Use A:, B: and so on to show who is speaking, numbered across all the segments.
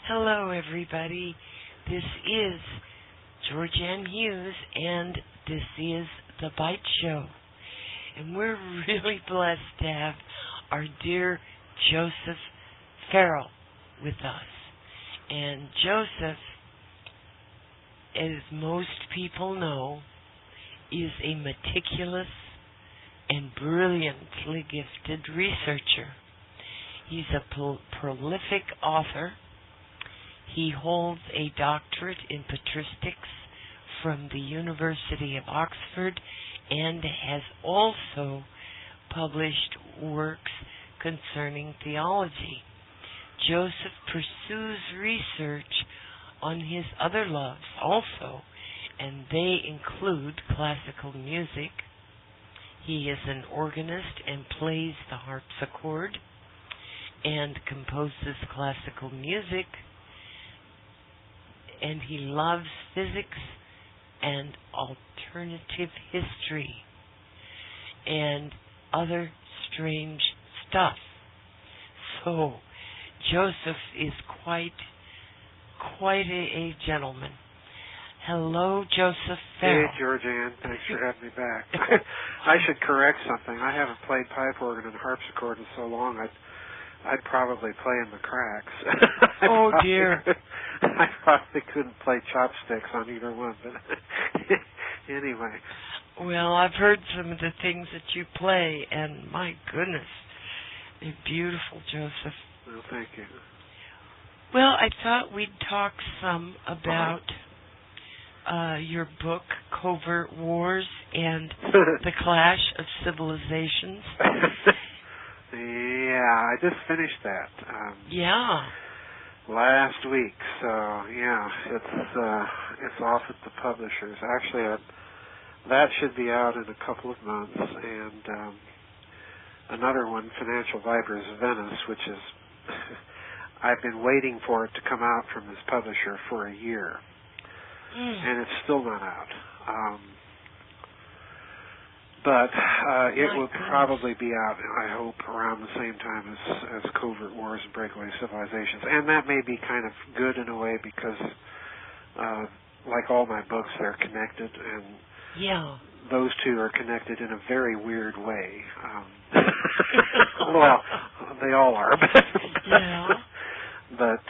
A: Hello, everybody. This is GeorgeAnn Hughes, and this is the Byte Show. And we're really blessed to have our dear Joseph Farrell with us. And Joseph, as most people know, is a meticulous and brilliantly gifted researcher. He's a prolific author. He holds a doctorate in patristics from the University of Oxford and has also published works concerning theology. Joseph pursues research on his other loves also, and they include classical music. He is an organist and plays the harpsichord and composes classical music. And he loves physics and alternative history and other strange stuff. So Joseph is quite a gentleman. Hello, Joseph Farrell.
B: Hey, GeorgeAnn. Thanks for having me back. I should correct something. I haven't played pipe organ and harpsichord in so long. I'd probably play in the cracks.
A: Oh, dear.
B: I probably couldn't play chopsticks on either one, but anyway.
A: Well, I've heard some of the things that you play, and my goodness, they're beautiful, Joseph.
B: Well, thank you.
A: Well, I thought we'd talk some about your book, Covert Wars and the Clash of Civilizations.
B: Yeah, I just finished that. Last week, so yeah, it's off at the publishers. Actually, that should be out in a couple of months, and another one, Financial Vipers Venice, which is I've been waiting for it to come out from this publisher for a year, and it's still not out. But it will probably be out, I hope, around the same time as Covert Wars and Breakway Civilizations. And that may be kind of good in a way because, like all my books, they're connected. And those two are connected in a very weird way. Well, they all are. But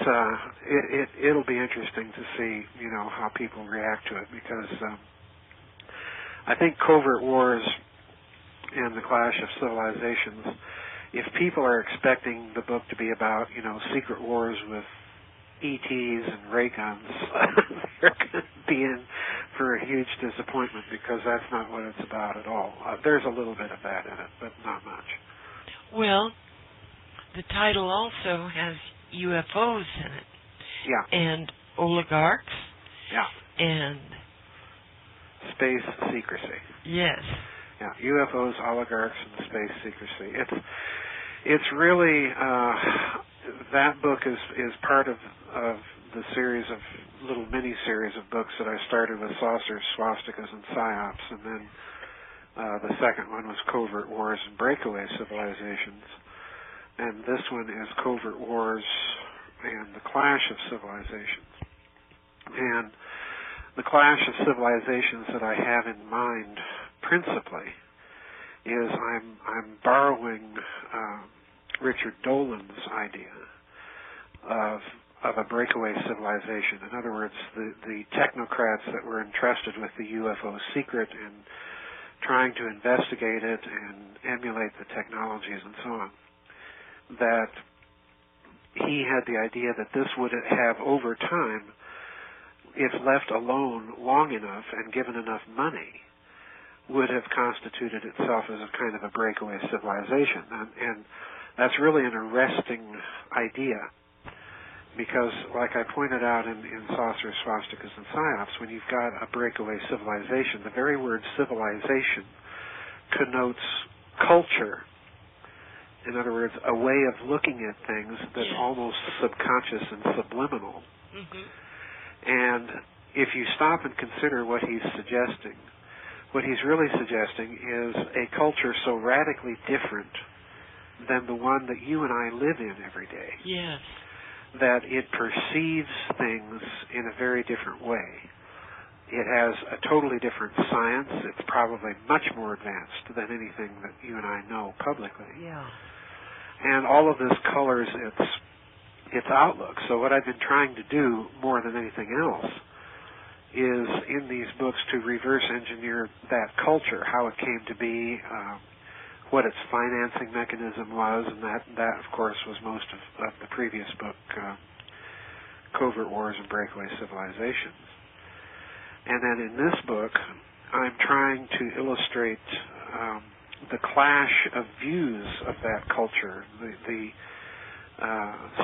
B: it'll be interesting to see, how people react to it because I think Covert Wars and the Clash of Civilizations, if people are expecting the book to be about, secret wars with ETs and ray guns, they're going to be in for a huge disappointment because that's not what it's about at all. There's a little bit of that in it, but not much.
A: Well, the title also has UFOs in it.
B: Yeah.
A: And oligarchs.
B: Yeah.
A: And
B: space secrecy.
A: Yes.
B: Yeah, UFOs, oligarchs, and space secrecy. It's really that book is part of the series of little mini series of books that I started with Saucers, Swastikas, and Psyops, and then the second one was Covert Wars and Breakaway Civilizations, and this one is Covert Wars and the Clash of Civilizations. And the Clash of Civilizations that I have in mind principally is I'm borrowing Richard Dolan's idea of a breakaway civilization. In other words, the technocrats that were entrusted with the UFO secret and trying to investigate it and emulate the technologies and so on, that he had the idea that this would have over time, if left alone long enough and given enough money, would have constituted itself as a kind of a breakaway civilization. And that's really an arresting idea because, like I pointed out in Saucers, Swastikas, and Psyops, when you've got a breakaway civilization, the very word civilization connotes culture. In other words, a way of looking at things that's almost subconscious and subliminal. Mm-hmm. And if you stop and consider what he's suggesting, what he's really suggesting is a culture so radically different than the one that you and I live in every day.
A: Yes.
B: that it perceives things in a very different way. It has a totally different science. It's probably much more advanced than anything that you and I know publicly.
A: Yeah.
B: And all of this colors its outlook. So what I've been trying to do more than anything else is in these books to reverse engineer that culture, how it came to be, what its financing mechanism was, and that of course was most of the previous book, Covert Wars and Breakway Civilizations. And then in this book, I'm trying to illustrate the clash of views of that culture, the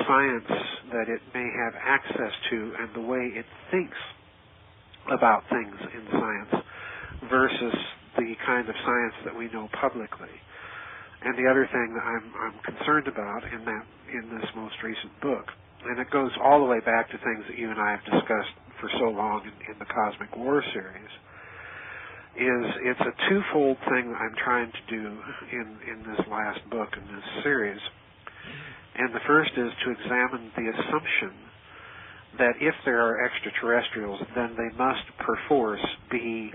B: science that it may have access to, and the way it thinks about things in science versus the kind of science that we know publicly. And the other thing that I'm concerned about in this most recent book, and it goes all the way back to things that you and I have discussed for so long in the Cosmic War series, is it's a twofold thing that I'm trying to do in this last book in this series. And the first is to examine the assumption that if there are extraterrestrials, then they must perforce be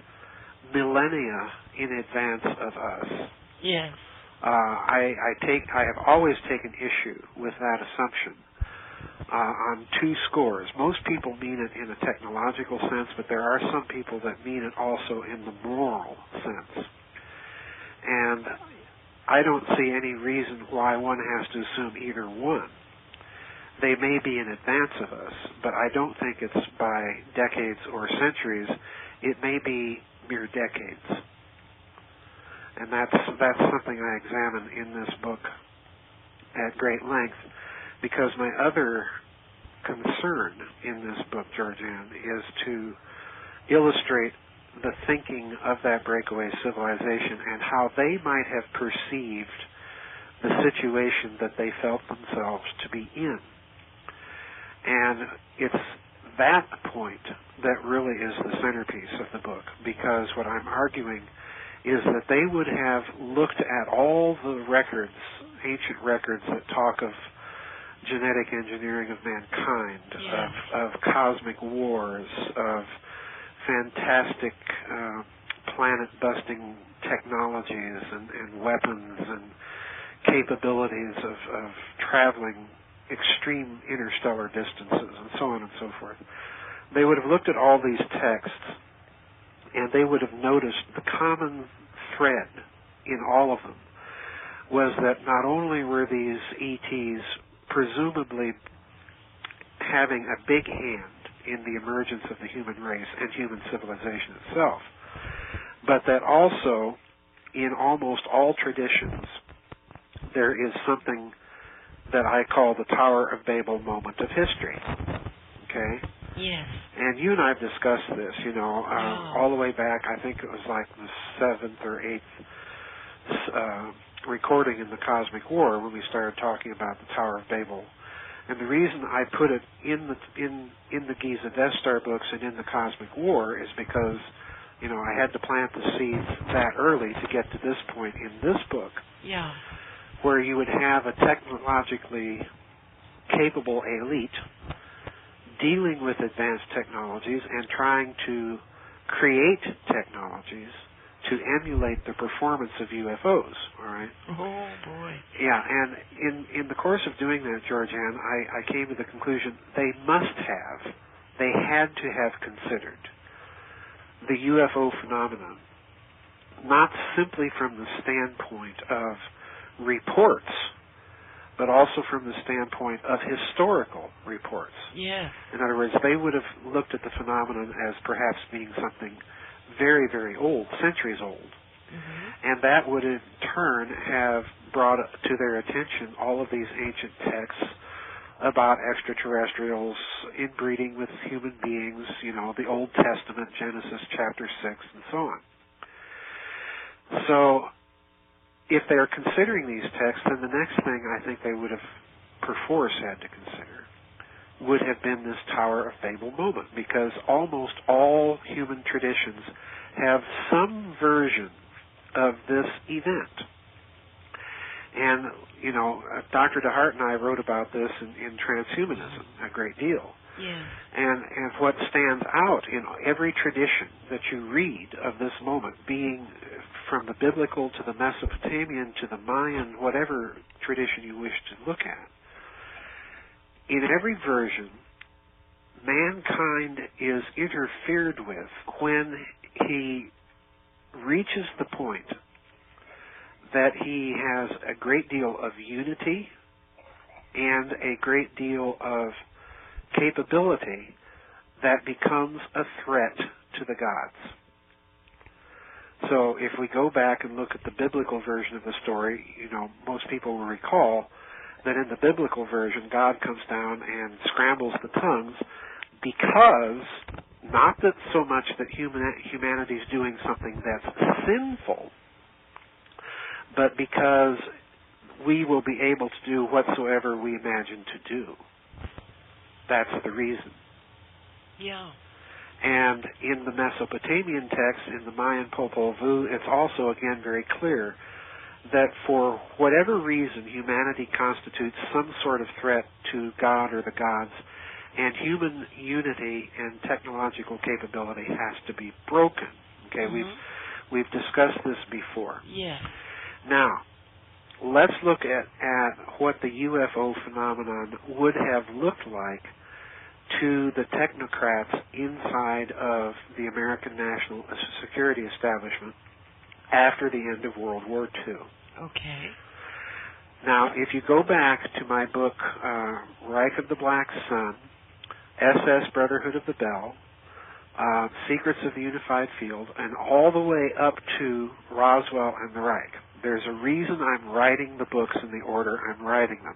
B: millennia in advance of us.
A: Yes.
B: I have always taken issue with that assumption on two scores. Most people mean it in a technological sense, but there are some people that mean it also in the moral sense. And I don't see any reason why one has to assume either one. They may be in advance of us, but I don't think it's by decades or centuries. It may be mere decades. And that's something I examine in this book at great length, because my other concern in this book, GeorgeAnn, is to illustrate the thinking of that breakaway civilization and how they might have perceived the situation that they felt themselves to be in. And it's that point that really is the centerpiece of the book, because what I'm arguing is that they would have looked at all the records, ancient records that talk of genetic engineering of mankind, of cosmic wars, of fantastic planet-busting technologies and weapons and capabilities of traveling extreme interstellar distances and so on and so forth. They would have looked at all these texts, and they would have noticed the common thread in all of them was that not only were these ETs presumably having a big hand in the emergence of the human race and human civilization itself, but that also in almost all traditions there is something that I call the Tower of Babel moment of history. Okay?
A: Yes.
B: And you and I have discussed this, all the way back, I think it was like the 7th or 8th recording in the Cosmic War when we started talking about the Tower of Babel. And the reason I put it in the Giza Death Star books and in the Cosmic War is because, I had to plant the seeds that early to get to this point in this book.
A: Yeah.
B: Where you would have a technologically capable elite dealing with advanced technologies and trying to create technologies to emulate the performance of UFOs, all right?
A: Oh, boy.
B: Yeah, and in the course of doing that, GeorgeAnn, I came to the conclusion they had to have considered the UFO phenomenon, not simply from the standpoint of reports, but also from the standpoint of historical reports.
A: Yeah.
B: In other words, they would have looked at the phenomenon as perhaps being something very, very old, centuries old. Mm-hmm. And that would in turn have brought to their attention all of these ancient texts about extraterrestrials inbreeding with human beings, the Old Testament, Genesis chapter 6, and so on. So if they're considering these texts, then the next thing I think they would have perforce had to consider would have been this Tower of Babel moment, because almost all human traditions have some version of this event. And, Dr. DeHart and I wrote about this in Transhumanism a great deal.
A: Yeah.
B: And what stands out in every tradition that you read of this moment, being from the biblical to the Mesopotamian to the Mayan, whatever tradition you wish to look at, in every version, mankind is interfered with when he reaches the point that he has a great deal of unity and a great deal of capability that becomes a threat to the gods. So if we go back and look at the biblical version of the story, most people will recall that in the biblical version, God comes down and scrambles the tongues because, not that so much that humanity is doing something that's sinful, but because we will be able to do whatsoever we imagine to do. That's the reason.
A: Yeah.
B: And in the Mesopotamian text, in the Mayan Popol Vuh, it's also, again, very clear that for whatever reason humanity constitutes some sort of threat to God or the gods, and human unity and technological capability has to be broken. Okay, we've discussed this before.
A: Yeah.
B: Now, let's look at what the UFO phenomenon would have looked like to the technocrats inside of the American national security establishment after the end of World War II.
A: Okay.
B: Now, if you go back to my book, Reich of the Black Sun, SS Brotherhood of the Bell, Secrets of the Unified Field, and all the way up to Roswell and the Reich, there's a reason I'm writing the books in the order I'm writing them.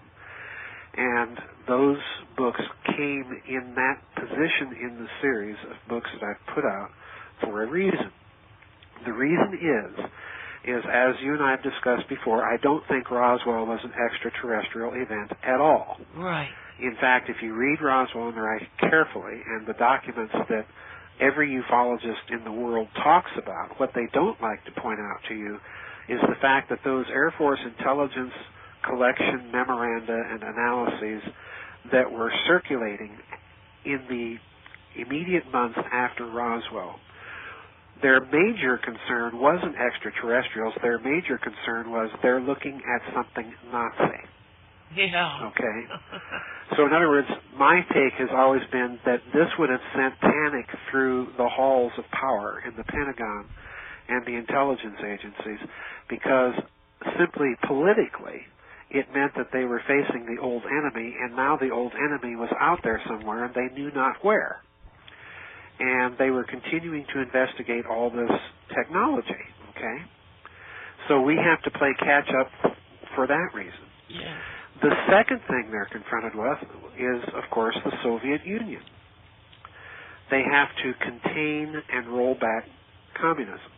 B: And those books came in that position in the series of books that I've put out for a reason. The reason is, as you and I have discussed before, I don't think Roswell was an extraterrestrial event at all.
A: Right.
B: In fact, if you read Roswell and the Reich carefully, and the documents that every ufologist in the world talks about, what they don't like to point out to you is the fact that those Air Force intelligence collection memoranda and analyses that were circulating in the immediate months after Roswell, their major concern wasn't extraterrestrials. Their major concern was they're looking at something Nazi.
A: Yeah.
B: Okay? So in other words, my take has always been that this would have sent panic through the halls of power in the Pentagon and the intelligence agencies, because simply politically it meant that they were facing the old enemy, and now the old enemy was out there somewhere and they knew not where. And they were continuing to investigate all this technology, okay? So we have to play catch up for that reason.
A: Yeah.
B: The second thing they're confronted with is, of course, the Soviet Union. They have to contain and roll back communism.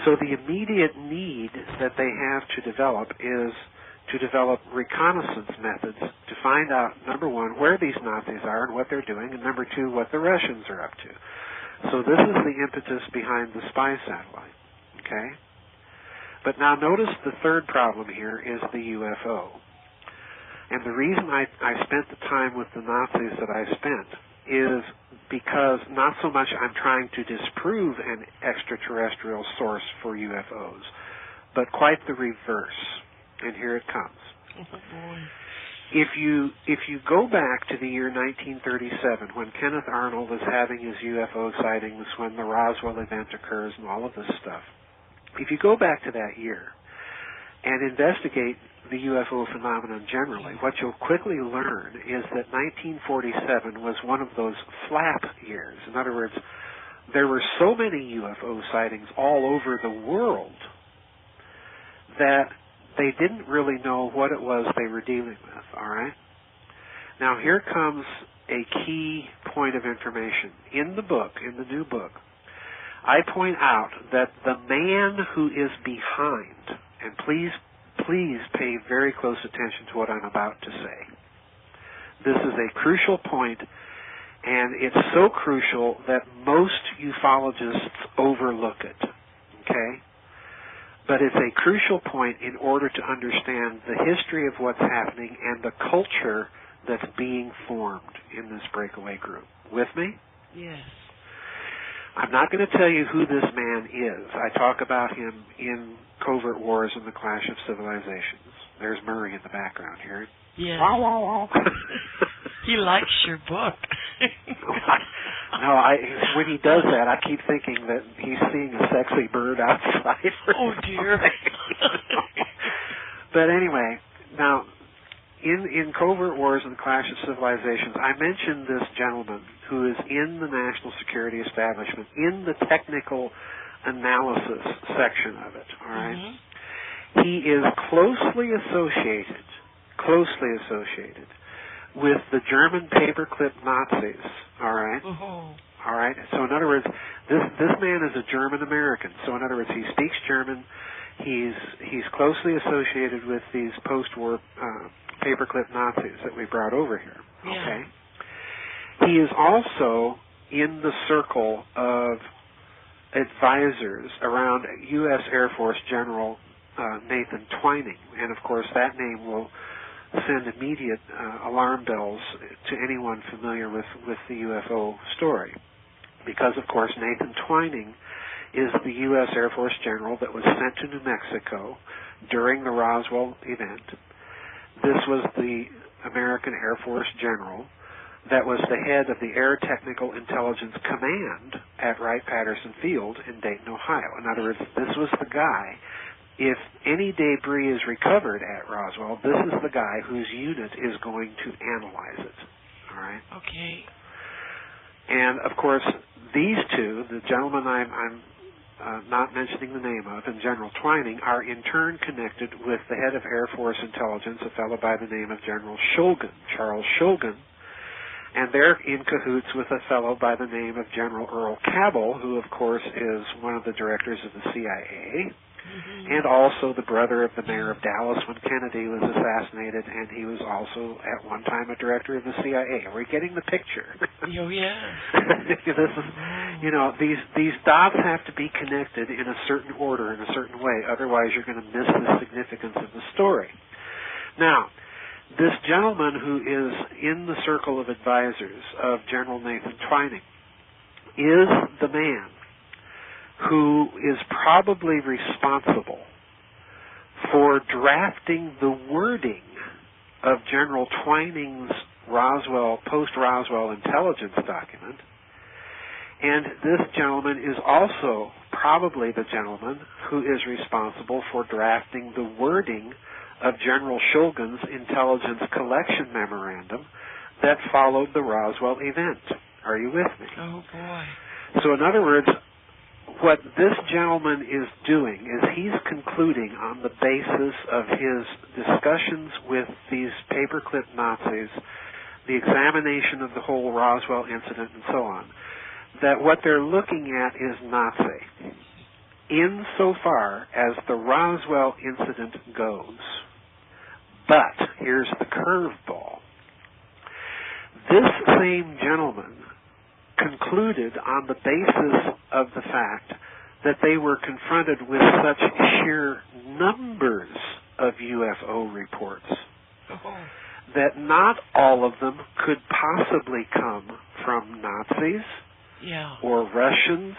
B: So the immediate need that they have to develop is to develop reconnaissance methods to find out, number one, where these Nazis are and what they're doing, and number two, what the Russians are up to. So this is the impetus behind the spy satellite, okay? But now notice the third problem here is the UFO. And the reason I spent the time with the Nazis that I spent is because not so much I'm trying to disprove an extraterrestrial source for UFOs, but quite the reverse. And here it comes.
A: Oh, boy.
B: If you go back to the year 1937, when Kenneth Arnold is having his UFO sightings, when the Roswell event occurs and all of this stuff, if you go back to that year and investigate the UFO phenomenon generally, what you'll quickly learn is that 1947 was one of those flap years. In other words, there were so many UFO sightings all over the world that they didn't really know what it was they were dealing with, all right? Now, here comes a key point of information. In the book, in the new book, I point out that the man who is behind, and please pay very close attention to what I'm about to say. This is a crucial point, and it's so crucial that most ufologists overlook it, okay? but it's a crucial point in order to understand the history of what's happening and the culture that's being formed in this breakaway group. With me?
A: Yes.
B: I'm not going to tell you who this man is. I talk about him in Covert Wars and the Clash of Civilizations. There's Murray in the background here.
A: Yes.
B: Wow, wow, wow.
A: He likes your book.
B: No, when he does that, I keep thinking that he's seeing a sexy bird outside.
A: Oh, dear.
B: But anyway, now, in Covert Wars and the Clash of Civilizations, I mentioned this gentleman who is in the national security establishment, in the technical analysis section of it, all right? Mm-hmm. He is closely associated with the German paperclip Nazis, all right?
A: Oh.
B: All right? So in other words, this man is a German American. So in other words, he speaks German. He's closely associated with these post-war paperclip Nazis that we brought over here.
A: Yeah.
B: Okay? He is also in the circle of advisors around U.S. Air Force General Nathan Twining, and of course that name will send immediate alarm bells to anyone familiar with the UFO story, because of course Nathan Twining is the U.S. Air Force General that was sent to New Mexico during the Roswell event. This was the American Air Force General that was the head of the Air Technical Intelligence Command at Wright-Patterson Field in Dayton, Ohio. In other words, this was the guy. If any debris is recovered at Roswell, this is the guy whose unit is going to analyze it. All right?
A: Okay.
B: And, of course, these two, the gentleman I'm not mentioning the name of, and General Twining, are in turn connected with the head of Air Force Intelligence, a fellow by the name of General Shulgin, Charles Shulgin, and they're in cahoots with a fellow by the name of General Earl Cabell, who, of course, is one of the directors of the CIA, and also the brother of the mayor of Dallas when Kennedy was assassinated, and he was also at one time a director of the CIA. Are we getting the picture?
A: Oh, yeah.
B: This is, these dots have to be connected in a certain order, in a certain way, otherwise you're going to miss the significance of the story. Now, this gentleman who is in the circle of advisors of General Nathan Twining is the man who is probably responsible for drafting the wording of General Twining's post-Roswell intelligence document. And this gentleman is also probably the gentleman who is responsible for drafting the wording of General Shulgin's intelligence collection memorandum that followed the Roswell event. Are you with me?
A: Oh, boy.
B: So in other words, what this gentleman is doing is he's concluding on the basis of his discussions with these paperclip Nazis, the examination of the whole Roswell incident and so on, that what they're looking at is Nazi, insofar as the Roswell incident goes. But here's the curveball. This same gentleman concluded on the basis of the fact that they were confronted with such sheer numbers of UFO reports that not all of them could possibly come from Nazis or Russians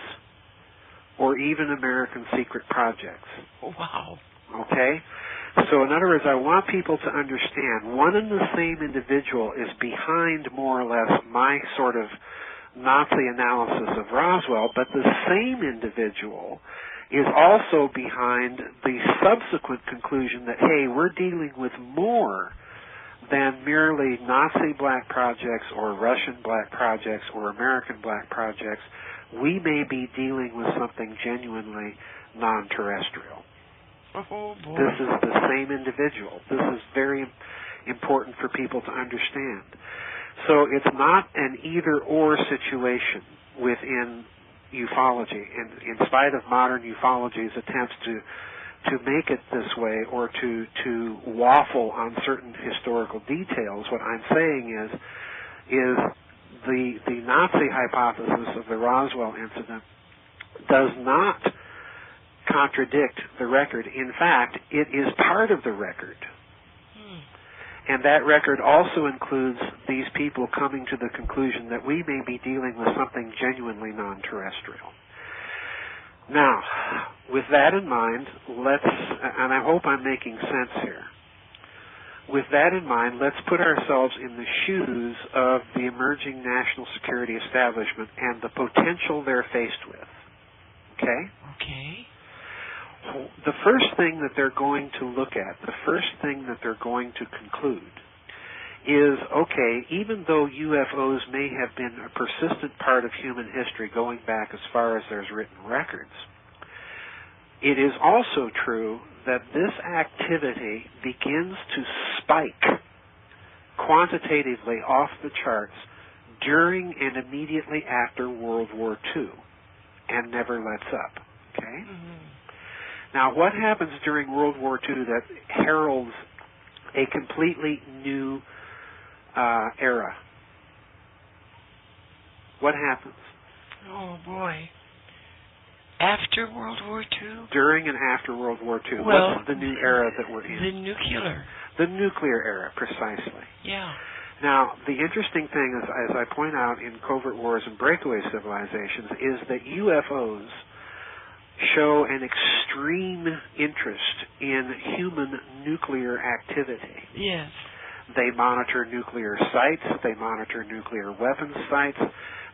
B: or even American secret projects.
A: Wow.
B: Okay? So in other words, I want people to understand one and the same individual is behind more or less my sort of Nazi analysis of Roswell, but the same individual is also behind the subsequent conclusion that, hey, we're dealing with more than merely Nazi black projects or Russian black projects or American black projects. We may be dealing with something genuinely non-terrestrial.
A: Oh, boy.
B: This is the same individual. This is very important for people to understand. So it's not an either-or situation within ufology. And in spite of modern ufology's attempts to make it this way or to waffle on certain historical details, what I'm saying is the Nazi hypothesis of the Roswell incident does not contradict the record. In fact, it is part of the record. And that record also includes these people coming to the conclusion that we may be dealing with something genuinely non-terrestrial. Now, with that in mind, and I hope I'm making sense here. With that in mind, let's put ourselves in the shoes of the emerging national security establishment and the potential they're faced with. Okay?
A: Okay.
B: The first thing that they're going to look at, the first thing that they're going to conclude is, okay, even though UFOs may have been a persistent part of human history going back as far as there's written records, it is also true that this activity begins to spike quantitatively off the charts during and immediately after World War II and never lets up. Okay?
A: Mm-hmm.
B: Now, what happens during World War II that heralds a completely new era? What happens?
A: Oh, boy. After World War II?
B: During and after World War II.
A: Well,
B: what's the new era that we're in?
A: The nuclear.
B: The nuclear era, precisely.
A: Yeah.
B: Now, the interesting thing, as I point out in Covert Wars and Breakaway Civilizations, is that UFOs show an extreme interest in human nuclear activity.
A: Yes.
B: They monitor nuclear sites. They monitor nuclear weapons sites.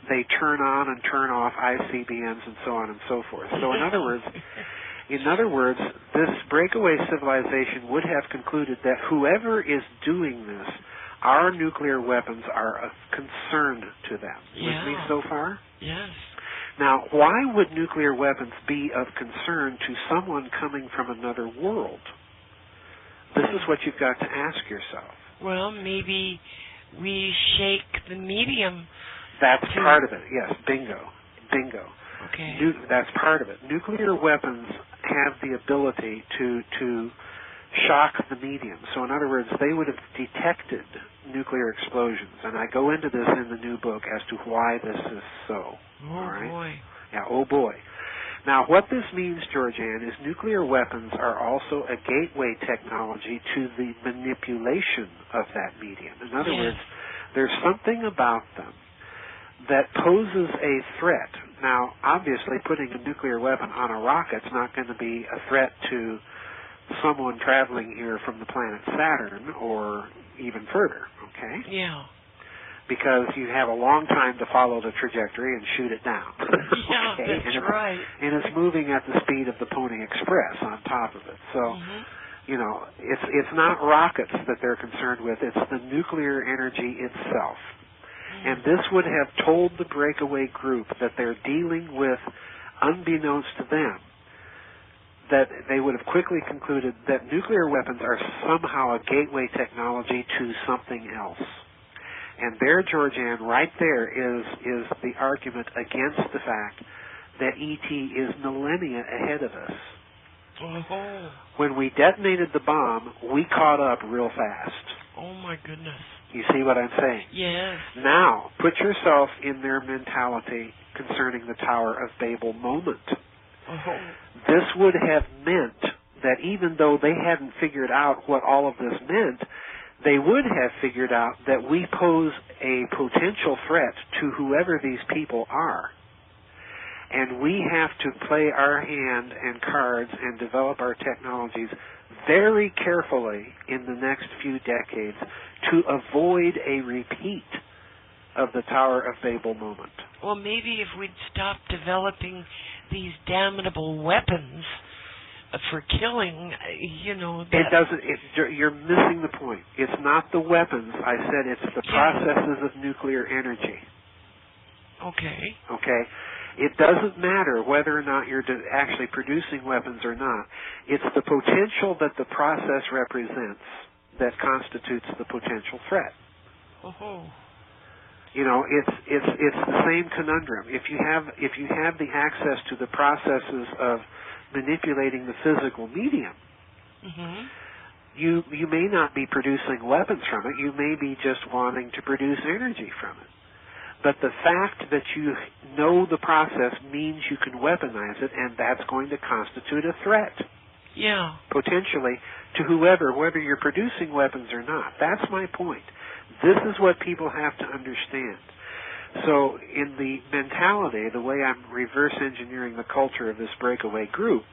B: They turn on and turn off ICBMs and so on and so forth. So in other words, this breakaway civilization would have concluded that whoever is doing this, our nuclear weapons are of concern to them.
A: Yeah.
B: With me so far?
A: Yes.
B: Now, why would nuclear weapons be of concern to someone coming from another world? This is what you've got to ask yourself.
A: Well, maybe we shake the medium.
B: That's part of it, yes. Bingo.
A: Okay.
B: That's part of it. Nuclear weapons have the ability to shock the medium. So in other words, they would have detected nuclear explosions. And I go into this in the new book as to why this is so.
A: Oh,
B: all right?
A: boy.
B: Yeah, oh boy. Now, what this means, GeorgeAnn, is nuclear weapons are also a gateway technology to the manipulation of that medium. In other words, there's something about them that poses a threat. Now, obviously, putting a nuclear weapon on a rocket's not going to be a threat to someone traveling here from the planet Saturn or even further, okay?
A: Yeah.
B: Because you have a long time to follow the trajectory and shoot it down.
A: Yeah,
B: okay?
A: that's right.
B: And it's moving at the speed of the Pony Express on top of it. So, you know, it's not rockets that they're concerned with. It's the nuclear energy itself. And this would have told the breakaway group that they're dealing with, unbeknownst to them, that they would have quickly concluded that nuclear weapons are somehow a gateway technology to something else. And there, GeorgeAnn, right there is the argument against the fact that ET is millennia ahead of us.
A: Oh.
B: When we detonated the bomb, we caught up real fast.
A: Oh, my goodness.
B: You see what I'm saying?
A: Yes.
B: Now, put yourself in their mentality concerning the Tower of Babel moment.
A: Oh.
B: This would have meant that even though they hadn't figured out what all of this meant, they would have figured out that we pose a potential threat to whoever these people are. And we have to play our hand and cards and develop our technologies very carefully in the next few decades to avoid a repeat of the Tower of Babel moment.
A: Well, maybe if we'd stop developing these damnable weapons for killing, you know...
B: You're missing the point. It's not the weapons. I said it's the processes of nuclear energy.
A: Okay.
B: Okay? It doesn't matter whether or not you're actually producing weapons or not. It's the potential that the process represents that constitutes the potential threat.
A: Oh.
B: You know, it's the same conundrum. If you have the access to the processes of manipulating the physical medium, you may not be producing weapons from it. You may be just wanting to produce energy from it. But the fact that you know the process means you can weaponize it, and that's going to constitute a threat.
A: Yeah.
B: Potentially to whoever, whether you're producing weapons or not. That's my point. This is what people have to understand. So in the mentality, the way I'm reverse engineering the culture of this breakaway group,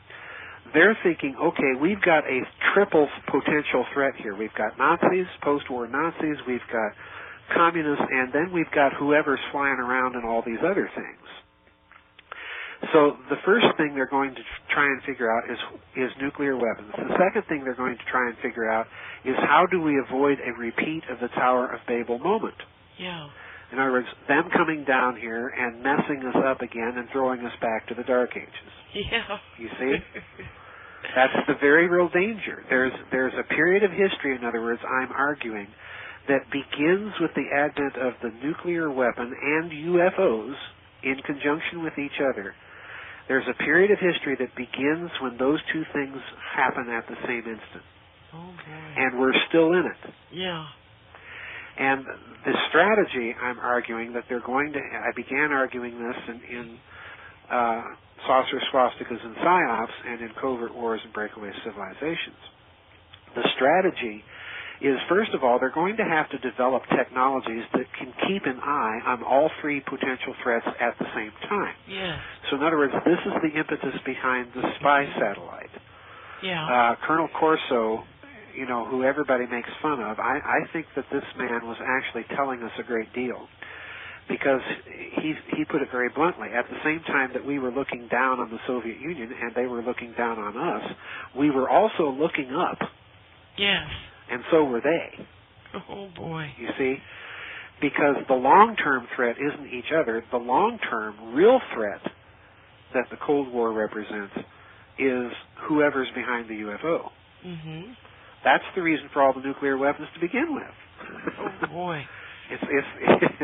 B: they're thinking, okay, we've got a triple potential threat here. We've got Nazis, post-war Nazis, we've got communists, and then we've got whoever's flying around and all these other things. So the first thing they're going to try and figure out is nuclear weapons. The second thing they're going to try and figure out is how do we avoid a repeat of the Tower of Babel moment.
A: Yeah.
B: In other words, them coming down here and messing us up again and throwing us back to the Dark Ages.
A: Yeah.
B: You see? That's the very real danger. There's a period of history, in other words, I'm arguing, that begins with the advent of the nuclear weapon and UFOs in conjunction with each other. There's a period of history that begins when those two things happen at the same instant.
A: Oh, boy.
B: And we're still in it.
A: Yeah.
B: And the strategy, I'm arguing, that they're going to... I began arguing this in Saucer Swastikas and PSYOPs and in Covert Wars and Breakaway Civilizations. The strategy is, first of all, they're going to have to develop technologies that can keep an eye on all three potential threats at the same time.
A: Yes.
B: So in other words, this is the impetus behind the spy satellite.
A: Yeah.
B: Colonel Corso, who everybody makes fun of, I think that this man was actually telling us a great deal, because he put it very bluntly. At the same time that we were looking down on the Soviet Union and they were looking down on us, we were also looking up.
A: Yes.
B: And so were they.
A: Oh, boy.
B: You see? Because the long-term threat isn't each other. The long-term real threat that the Cold War represents is whoever's behind the UFO.
A: Mm-hmm.
B: That's the reason for all the nuclear weapons to begin with.
A: Oh, boy.
B: It's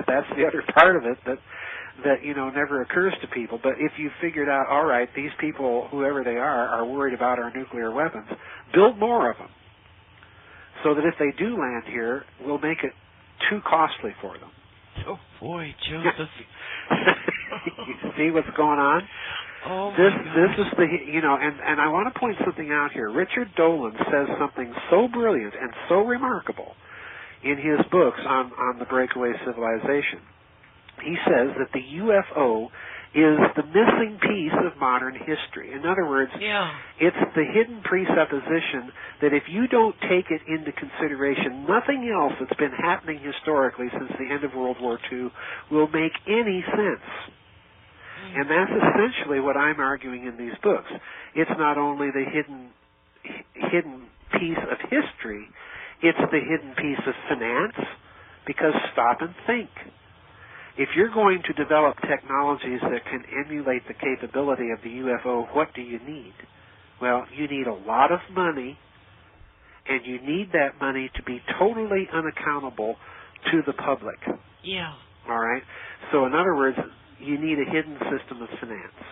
B: that's the other part of it that never occurs to people. But if you figured out, all right, these people, whoever they are worried about our nuclear weapons, build more of them, so that if they do land here, we'll make it too costly for them.
A: Oh, boy, Joseph.
B: You see what's going on?
A: Oh,
B: this is the, and I want to point something out here. Richard Dolan says something so brilliant and so remarkable in his books on the Breakaway Civilization. He says that the UFO is the missing piece of modern history. In other words, it's the hidden presupposition that if you don't take it into consideration, nothing else that's been happening historically since the end of World War II will make any sense. And that's essentially what I'm arguing in these books. It's not only the hidden piece of history, it's the hidden piece of finance, because stop and think. If you're going to develop technologies that can emulate the capability of the UFO, what do you need? Well, you need a lot of money, and you need that money to be totally unaccountable to the public.
A: Yeah.
B: All right? So in other words, you need a hidden system of finance.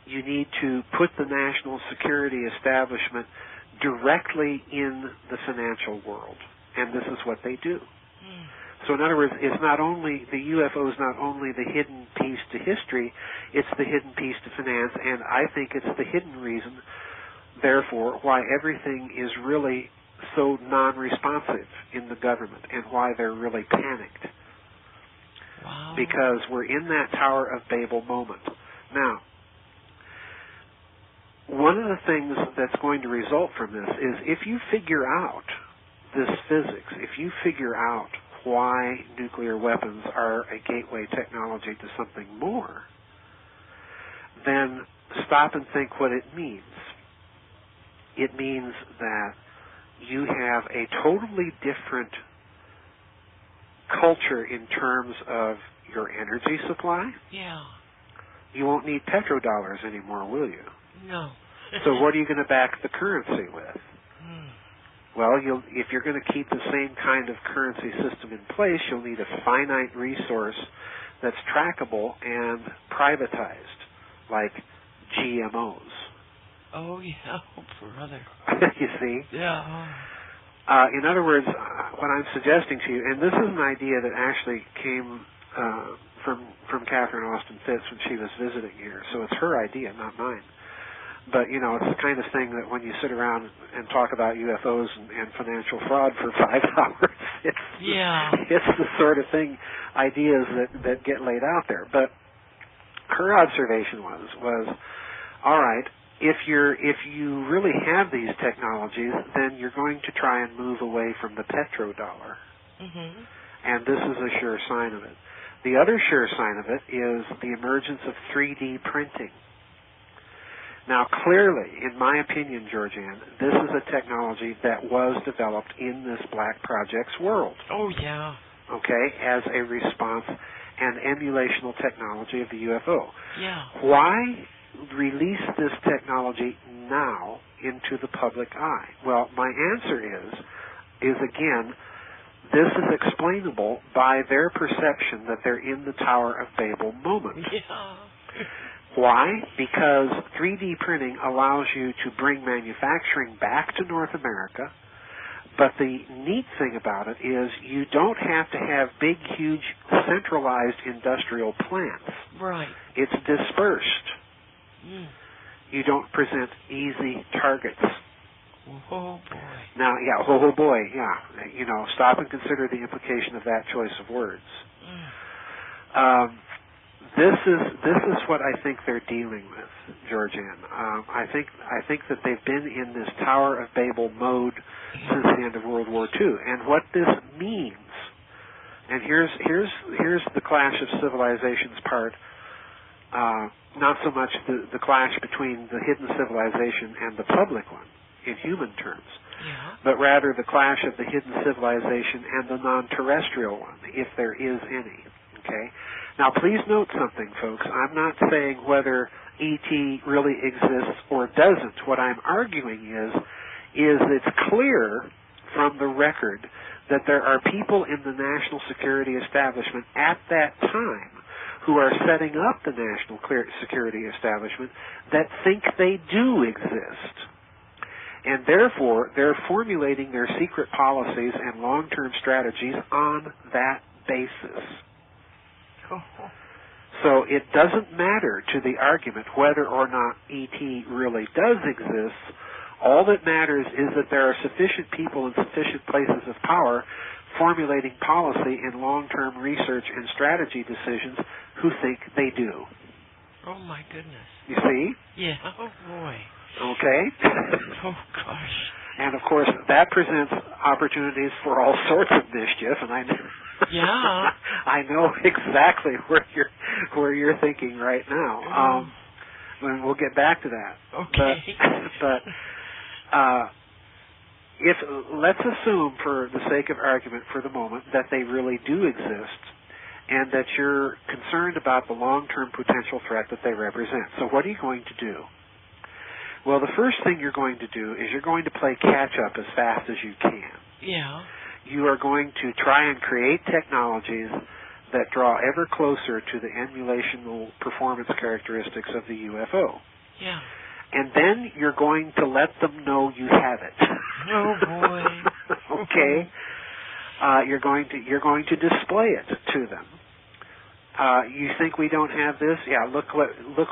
B: You need to put the national security establishment directly in the financial world, and this is what they do. So in other words, it's not only, the UFO is not only the hidden piece to history, it's the hidden piece to finance, and I think it's the hidden reason, therefore, why everything is really so non-responsive in the government and why they're really panicked.
A: Wow.
B: Because we're in that Tower of Babel moment. Now, one of the things that's going to result from this is if you figure out this physics, if you figure out why nuclear weapons are a gateway technology to something more, then stop and think what it means. It means that you have a totally different culture in terms of your energy supply.
A: Yeah.
B: You won't need petrodollars anymore, will you?
A: No.
B: So what are you going to back the currency with? Well, if you're going to keep the same kind of currency system in place, you'll need a finite resource that's trackable and privatized, like GMOs.
A: Oh, yeah, brother.
B: You see?
A: Yeah.
B: In other words, what I'm suggesting to you, and this is an idea that actually came from Catherine Austin Fitts when she was visiting here. So it's her idea, not mine. But, you know, it's the kind of thing that when you sit around and talk about UFOs and financial fraud for 5 hours, it's the sort of thing, ideas that get laid out there. But her observation was, all right, if you really have these technologies, then you're going to try and move away from the petrodollar. Mm-hmm. And this is a sure sign of it. The other sure sign of it is the emergence of 3D printing. Now, clearly, in my opinion, GeorgeAnn, this is a technology that was developed in this Black Project's world.
A: Oh, yeah.
B: Okay, as a response and emulational technology of the UFO.
A: Yeah.
B: Why release this technology now into the public eye? Well, my answer is again, this is explainable by their perception that they're in the Tower of Babel moment.
A: Yeah.
B: Why? Because 3D printing allows you to bring manufacturing back to North America, but the neat thing about it is you don't have to have big, huge, centralized industrial plants.
A: Right.
B: It's dispersed. Mm. You don't present easy targets.
A: Oh, boy.
B: Now, yeah, oh, boy, yeah. You know, stop and consider the implication of that choice of words. Mm. This is what I think they're dealing with, GeorgeAnn. I think that they've been in this Tower of Babel mode since the end of World War II. And what this means, and here's the clash of civilizations part, not so much the clash between the hidden civilization and the public one, in human terms, but rather the clash of the hidden civilization and the non-terrestrial one, if there is any. Okay? Now, please note something, folks. I'm not saying whether ET really exists or doesn't. What I'm arguing is it's clear from the record that there are people in the national security establishment at that time who are setting up the national security establishment that think they do exist. And therefore, they're formulating their secret policies and long-term strategies on that basis. So it doesn't matter to the argument whether or not ET really does exist. All that matters is that there are sufficient people in sufficient places of power formulating policy and long-term research and strategy decisions who think they do.
A: Oh, my goodness.
B: You see?
A: Yeah. Oh, boy.
B: Okay?
A: Oh, gosh.
B: And, of course, that presents opportunities for all sorts of mischief, and I know exactly where you're thinking right now. And we'll get back to that.
A: Okay.
B: But if let's assume, for the sake of argument for the moment, that they really do exist, and that you're concerned about the long-term potential threat that they represent. So what are you going to do? Well, the first thing you're going to do is you're going to play catch-up as fast as you can.
A: Yeah.
B: You are going to try and create technologies that draw ever closer to the emulational performance characteristics of the UFO.
A: Yeah.
B: And then you're going to let them know you have it.
A: Oh, boy.
B: Okay? You're going to display it to them. You think we don't have this? Yeah, look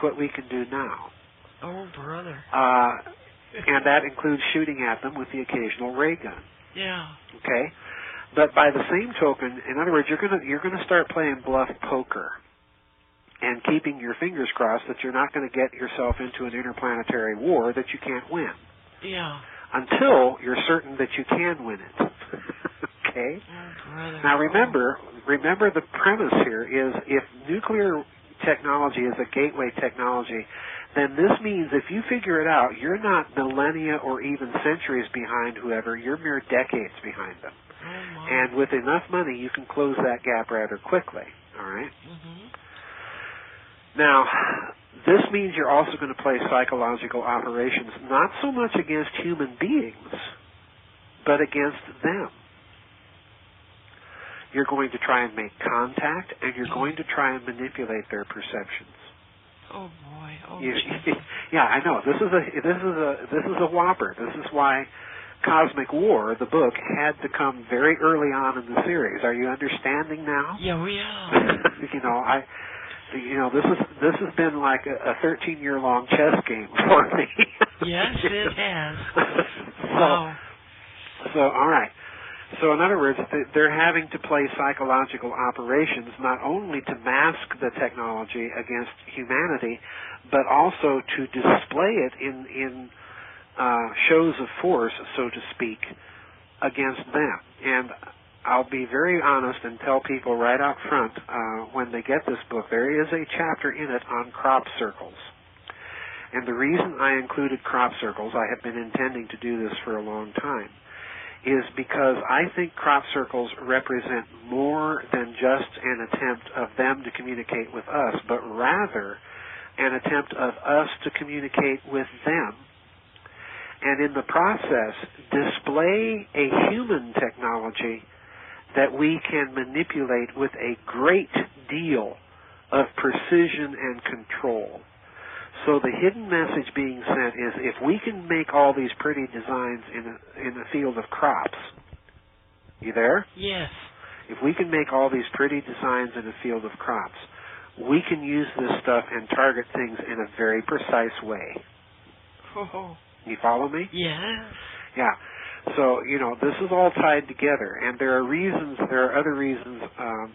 B: what we can do now.
A: Oh, brother.
B: And that includes shooting at them with the occasional ray gun.
A: Yeah.
B: Okay? But by the same token, in other words, you're gonna start playing bluff poker and keeping your fingers crossed that you're not going to get yourself into an interplanetary war that you can't win.
A: Yeah.
B: Until you're certain that you can win it. Okay?
A: Oh, brother.
B: Now remember the premise here is if nuclear technology is a gateway technology, then this means if you figure it out, you're not millennia or even centuries behind whoever, you're mere decades behind them.
A: Oh, my.
B: And with enough money, you can close that gap rather quickly. All right?
A: Mm-hmm.
B: Now, this means you're also going to play psychological operations, not so much against human beings, but against them. You're going to try and make contact, and you're going to try and manipulate their perceptions.
A: Oh boy!
B: Yeah, I know. This is a whopper. This is why Cosmic War, the book, had to come very early on in the series. Are you understanding now?
A: Yeah, we are.
B: This has been like a 13-year-long chess game for me.
A: Yes, it has.
B: Wow. So, all right. So, in other words, they're having to play psychological operations not only to mask the technology against humanity, but also to display it in shows of force, so to speak, against them. And I'll be very honest and tell people right out front, when they get this book, there is a chapter in it on crop circles. And the reason I included crop circles, I have been intending to do this for a long time, is because I think crop circles represent more than just an attempt of them to communicate with us, but rather an attempt of us to communicate with them, and in the process display a human technology that we can manipulate with a great deal of precision and control. So the hidden message being sent is, if we can make all these pretty designs in a field of crops, you there?
A: Yes.
B: If we can make all these pretty designs in a field of crops, we can use this stuff and target things in a very precise way.
A: Oh.
B: You follow me?
A: Yeah.
B: Yeah. So, this is all tied together, and there are other reasons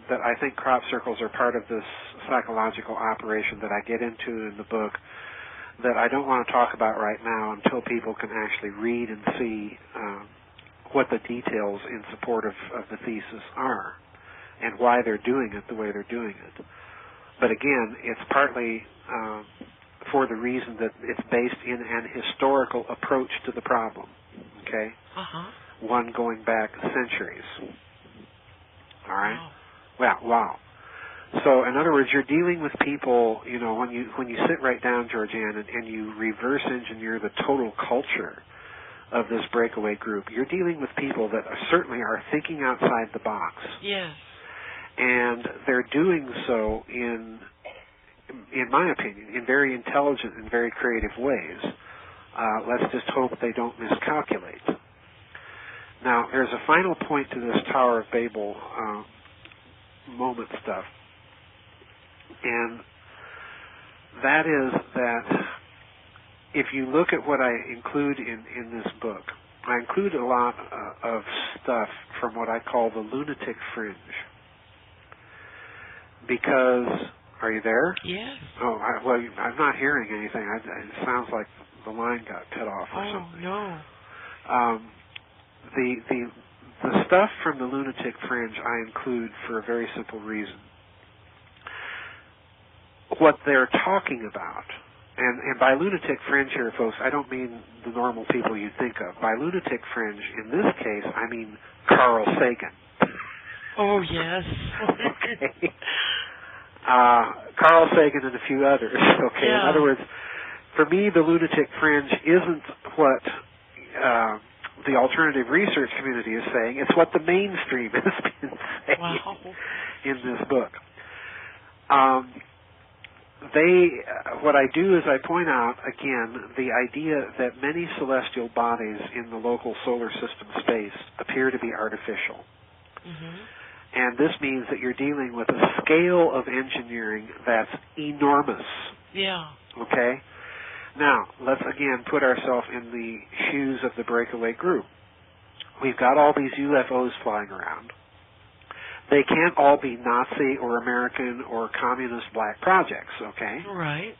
B: that I think crop circles are part of this psychological operation that I get into in the book that I don't want to talk about right now until people can actually read and see what the details in support of the thesis are and why they're doing it the way they're doing it. But again, it's partly for the reason that it's based in an historical approach to the problem. Okay?
A: Uh-huh.
B: One going back centuries. All right?
A: Wow.
B: Wow. So, in other words, you're dealing with people, when you sit right down, GeorgeAnn, and you reverse engineer the total culture of this breakaway group, you're dealing with people that certainly are thinking outside the box.
A: Yes.
B: And they're doing so in my opinion, in very intelligent and very creative ways. Let's just hope they don't miscalculate. Now, there's a final point to this Tower of Babel moment stuff, and that is that if you look at what I include in this book, I include a lot of stuff from what I call the lunatic fringe. Because, are you there?
A: Yes.
B: Oh, I'm not hearing anything. It sounds like the line got cut off or something.
A: Oh, no.
B: The stuff from the lunatic fringe I include for a very simple reason. What they're talking about, and by lunatic fringe here, folks, I don't mean the normal people you think of. By lunatic fringe, in this case, I mean Carl Sagan.
A: Oh, yes.
B: Okay. Carl Sagan and a few others. Okay.
A: Yeah.
B: In other words, for me, the lunatic fringe isn't what the alternative research community is saying. It's what the mainstream has been saying in this book. What I do is I point out, again, the idea that many celestial bodies in the local solar system space appear to be artificial.
A: Mm-hmm.
B: And this means that you're dealing with a scale of engineering that's enormous.
A: Yeah.
B: Okay? Now, let's again put ourselves in the shoes of the breakaway group. We've got all these UFOs flying around. They can't all be Nazi or American or communist black projects, okay?
A: Right.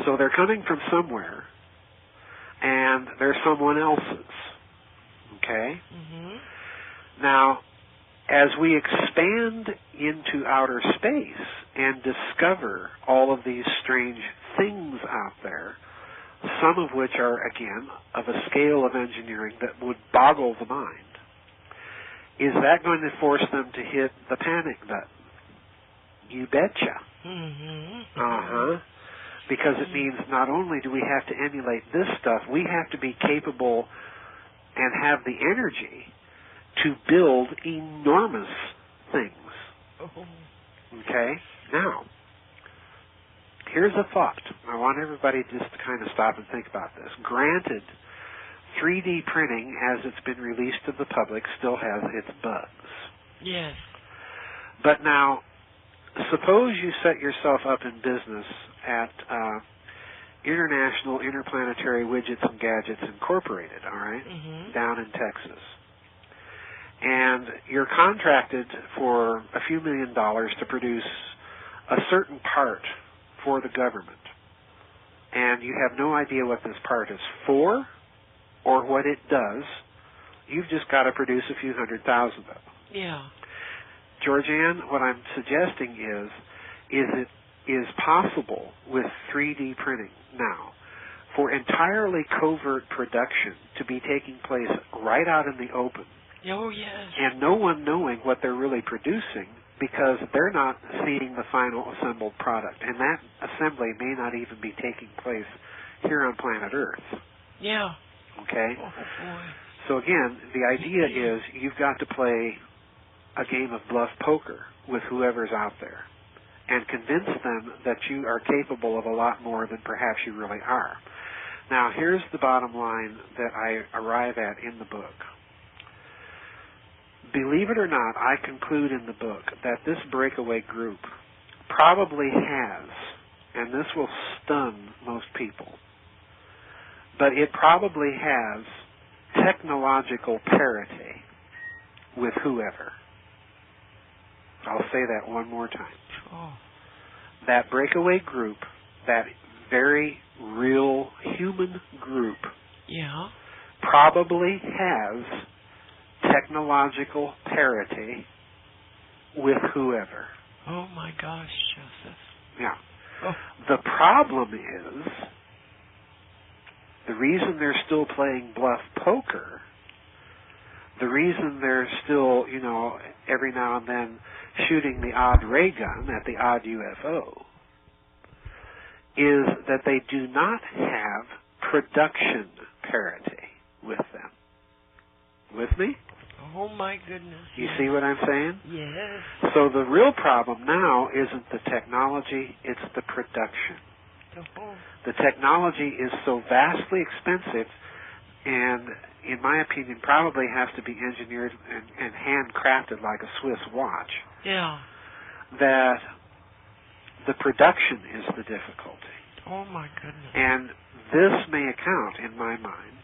B: So they're coming from somewhere, and they're someone else's, okay?
A: Mm-hmm.
B: Now, as we expand into outer space and discover all of these strange things out there, some of which are, again, of a scale of engineering that would boggle the mind, is that going to force them to hit the panic button? You betcha.
A: Mm-hmm.
B: Uh-huh. Because it means not only do we have to emulate this stuff, we have to be capable and have the energy to build enormous things.
A: Oh.
B: Okay? Now, here's a thought. I want everybody just to kind of stop and think about this. Granted, 3D printing, as it's been released to the public, still has its bugs.
A: Yes.
B: But now, suppose you set yourself up in business at International Interplanetary Widgets and Gadgets Incorporated, all right, down in Texas. And you're contracted for a few $1 million to produce a certain part for the government. And you have no idea what this part is for or what it does. You've just got to produce a few 100,000 of them.
A: Yeah.
B: GeorgeAnn, what I'm suggesting is it is possible with 3D printing now for entirely covert production to be taking place right out in the open.
A: Oh, yes.
B: And no one knowing what they're really producing because they're not seeing the final assembled product. And that assembly may not even be taking place here on planet Earth.
A: Yeah.
B: Okay?
A: Oh, boy.
B: So again, the idea is you've got to play a game of bluff poker with whoever's out there and convince them that you are capable of a lot more than perhaps you really are. Now, here's the bottom line that I arrive at in the book. Believe it or not, I conclude in the book that this breakaway group probably has, and this will stun most people, but it probably has technological parity with whoever. I'll say that one more time.
A: Oh.
B: That breakaway group, that very real human group, probably has technological parity with whoever.
A: Oh my gosh, Joseph.
B: Yeah.
A: Oh.
B: The problem is, the reason they're still playing bluff poker, the reason they're still, every now and then shooting the odd ray gun at the odd UFO, is that they do not have production parity with them. With me?
A: Oh my goodness.
B: You see what I'm saying?
A: Yes.
B: So the real problem now isn't the technology, it's the production.
A: Oh.
B: The technology is so vastly expensive and, in my opinion, probably has to be engineered and handcrafted like a Swiss watch.
A: Yeah.
B: That the production is the difficulty.
A: Oh my goodness.
B: And this may account, in my mind,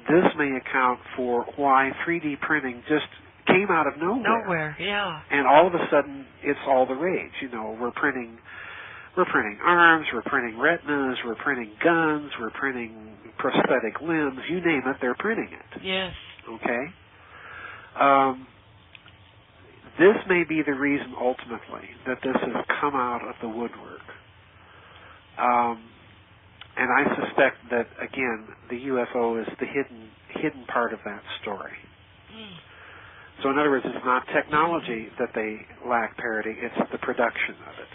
B: this may account for why 3D printing just came out of nowhere.
A: Nowhere, yeah.
B: And all of a sudden, it's all the rage. We're printing arms, we're printing retinas, we're printing guns, we're printing prosthetic limbs. You name it, they're printing it.
A: Yes.
B: Okay? This may be the reason, ultimately, that this has come out of the woodwork. And I suspect that, again, the UFO is the hidden part of that story. So in other words, it's not technology that they lack parity, it's the production of it.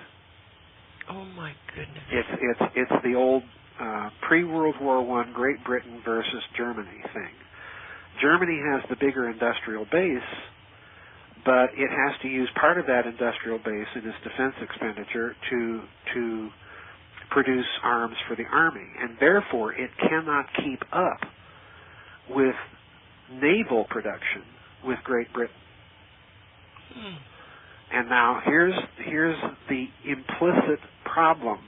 A: Oh my goodness.
B: It's the old pre-World War I Great Britain versus Germany thing. Germany has the bigger industrial base, but it has to use part of that industrial base in its defense expenditure to produce arms for the army, and therefore it cannot keep up with naval production with Great Britain. And now here's the implicit problem,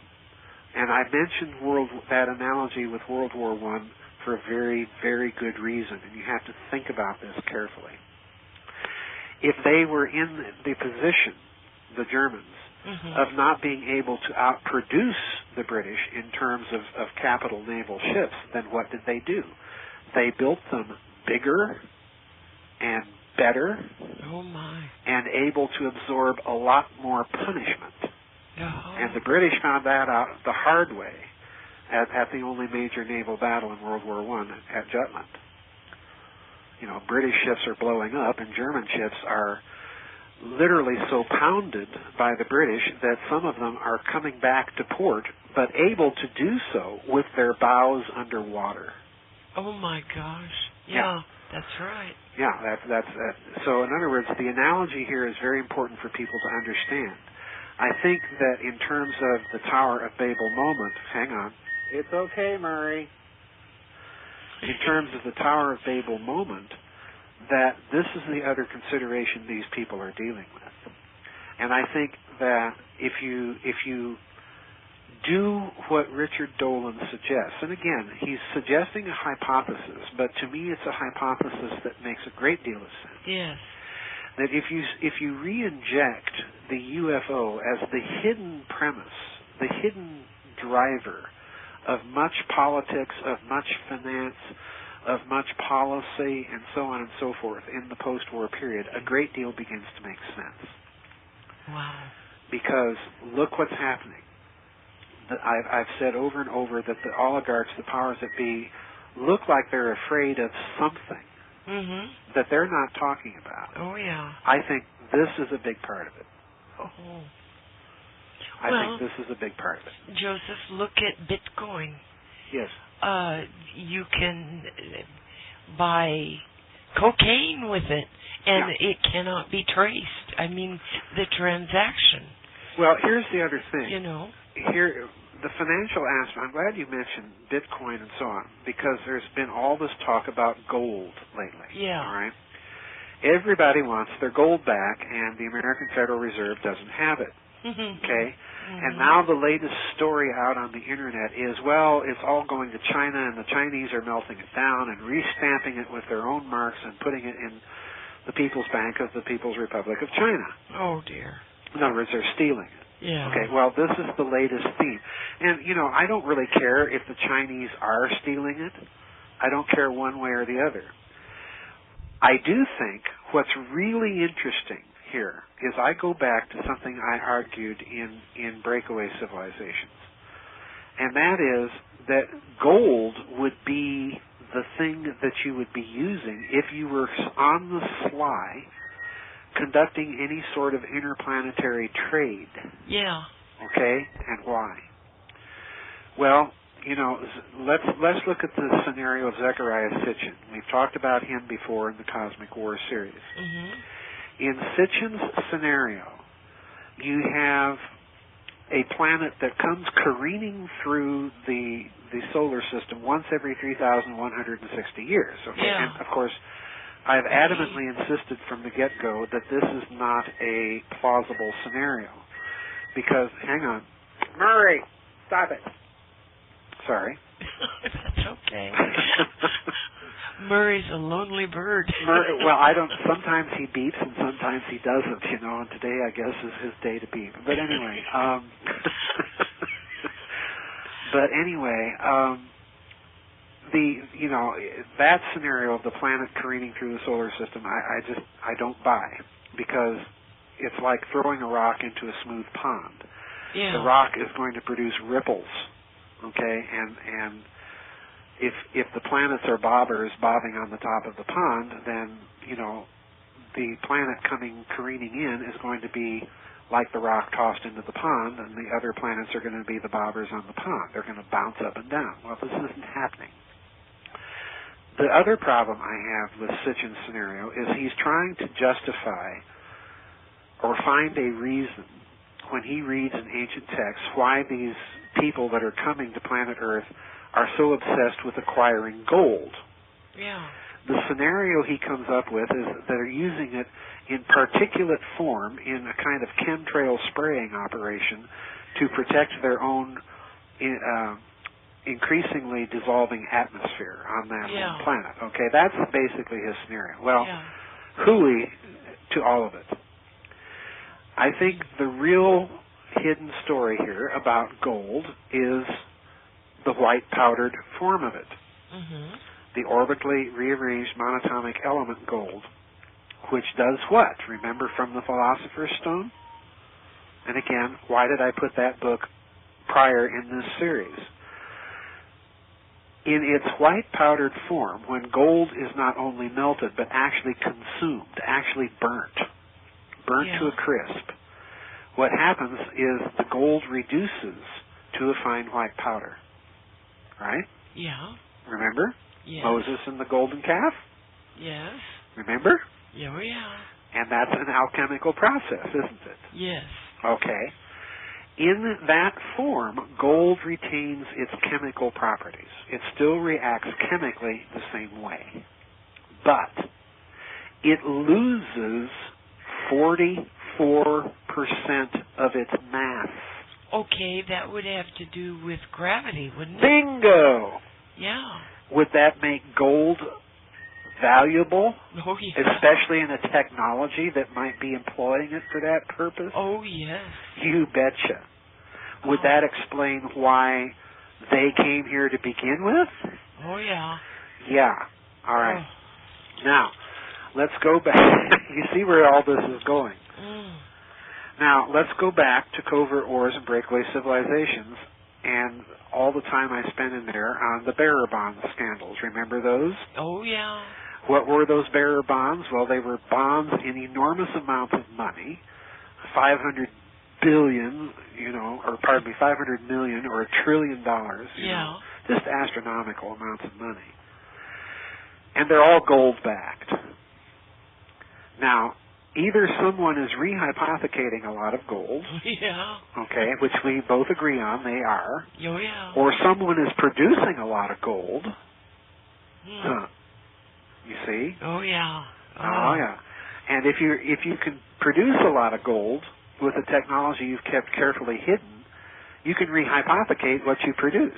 B: and I mentioned that analogy with World War I for a very, very good reason, and you have to think about this carefully. If they were in the position, the Germans, of not being able to outproduce the British in terms of capital naval ships, then what did they do? They built them bigger and better and able to absorb a lot more punishment. And the British found that out the hard way at the only major naval battle in World War I at Jutland. British ships are blowing up and German ships are literally so pounded by the British that some of them are coming back to port, but able to do so with their bows underwater.
A: Oh my gosh! Yeah, that's right.
B: Yeah, that's. So in other words, the analogy here is very important for people to understand. I think that in terms of the Tower of Babel moment, hang on, it's okay, Murray. in terms of the Tower of Babel moment, that this is the other consideration these people are dealing with. And I think that if you do what Richard Dolan suggests, and again, he's suggesting a hypothesis, but to me it's a hypothesis that makes a great deal of sense.
A: Yes.
B: That if you re-inject the UFO as the hidden premise, the hidden driver of much politics, of much finance, of much policy, and so on and so forth in the post-war period, a great deal begins to make sense.
A: Wow.
B: Because look what's happening. I've said over and over that the oligarchs, the powers that be, look like they're afraid of something that they're not talking about.
A: Oh, yeah.
B: I think this is a big part of it.
A: Oh.
B: I think this is a big part of it.
A: Joseph, look at Bitcoin.
B: Yes.
A: You can buy cocaine with it, and it cannot be traced. I mean, the transaction.
B: Well, here's the other thing.
A: You know.
B: Here, the financial aspect, I'm glad you mentioned Bitcoin and so on, because there's been all this talk about gold lately.
A: Yeah.
B: All right? Everybody wants their gold back, and the American Federal Reserve doesn't have it. Okay? And now the latest story out on the Internet is, well, it's all going to China, and the Chinese are melting it down and restamping it with their own marks and putting it in the People's Bank of the People's Republic of China.
A: Oh, dear.
B: In other words, they're stealing it.
A: Yeah.
B: Okay, well, this is the latest theme. And, you know, I don't really care if the Chinese are stealing it. I don't care one way or the other. I do think what's really interesting here is I go back to something I argued in Breakaway Civilizations. And that is that gold would be the thing that you would be using if you were on the sly conducting any sort of interplanetary trade.
A: Yeah.
B: Okay, and why? Well, you know, let's look at the scenario of Zecharia Sitchin. We've talked about him before in the Cosmic War series. In Sitchin's scenario, you have a planet that comes careening through the solar system once every 3,160 years. Okay, and of course, I've adamantly insisted from the get-go that this is not a plausible scenario. Because, hang on. Murray, stop it. Sorry.
A: That's okay. Murray's a lonely bird.
B: Well, sometimes he beeps and sometimes he doesn't, you know, and today I guess is his day to beep. But anyway, that scenario of the planet careening through the solar system, I don't buy, because it's like throwing a rock into a smooth pond.
A: Yeah.
B: The rock is going to produce ripples, okay, and if the planets are bobbers bobbing on the top of the pond, then, you know, the planet coming careening in is going to be like the rock tossed into the pond, and the other planets are going to be the bobbers on the pond. They're going to bounce up and down. Well, this isn't happening. The other problem I have with Sitchin's scenario is he's trying to justify or find a reason when he reads in ancient texts why these people that are coming to planet Earth are so obsessed with acquiring gold.
A: Yeah.
B: The scenario he comes up with is that they're using it in particulate form in a kind of chemtrail spraying operation to protect their own increasingly dissolving atmosphere on that one planet. Okay, that's basically his scenario. Well, hooey to all of it. I think the real hidden story here about gold is the white powdered form of it. The orbitally rearranged monatomic element gold, which does what? Remember from the Philosopher's Stone? And again, why did I put that book prior in this series? In its white powdered form, when gold is not only melted, but actually consumed, actually burnt to a crisp, what happens is the gold reduces to a fine white powder. Right?
A: Yeah.
B: Remember?
A: Yes.
B: Moses and the golden calf?
A: Yes.
B: Remember?
A: Yeah.
B: And that's an alchemical process, isn't it?
A: Yes.
B: Okay. In that form, gold retains its chemical properties. It still reacts chemically the same way. But it loses 44% of its mass.
A: Okay, that would have to do with gravity, wouldn't it?
B: Bingo!
A: Yeah.
B: Would that make gold valuable?
A: Oh, yeah.
B: Especially in a technology that might be employing it for that purpose?
A: Oh, yes.
B: You betcha. Would that explain why they came here to begin with?
A: Oh, yeah.
B: Yeah. All right. Now, let's go back. You see where all this is going. Now, let's go back to Covert Wars and Breakaway Civilizations and all the time I spent in there on the bearer bonds scandals. Remember those?
A: Oh, yeah.
B: What were those bearer bonds? Well, they were bonds in enormous amounts of money, 500 billion, or pardon me, 500 million or $1 trillion, you know, just astronomical amounts of money. And they're all gold-backed. Now, either someone is rehypothecating a lot of gold, okay, which we both agree on they are, or someone is producing a lot of gold. You see?
A: Oh, yeah.
B: Oh, yeah. And if you can produce a lot of gold with the technology you've kept carefully hidden, you can rehypothecate what you produce.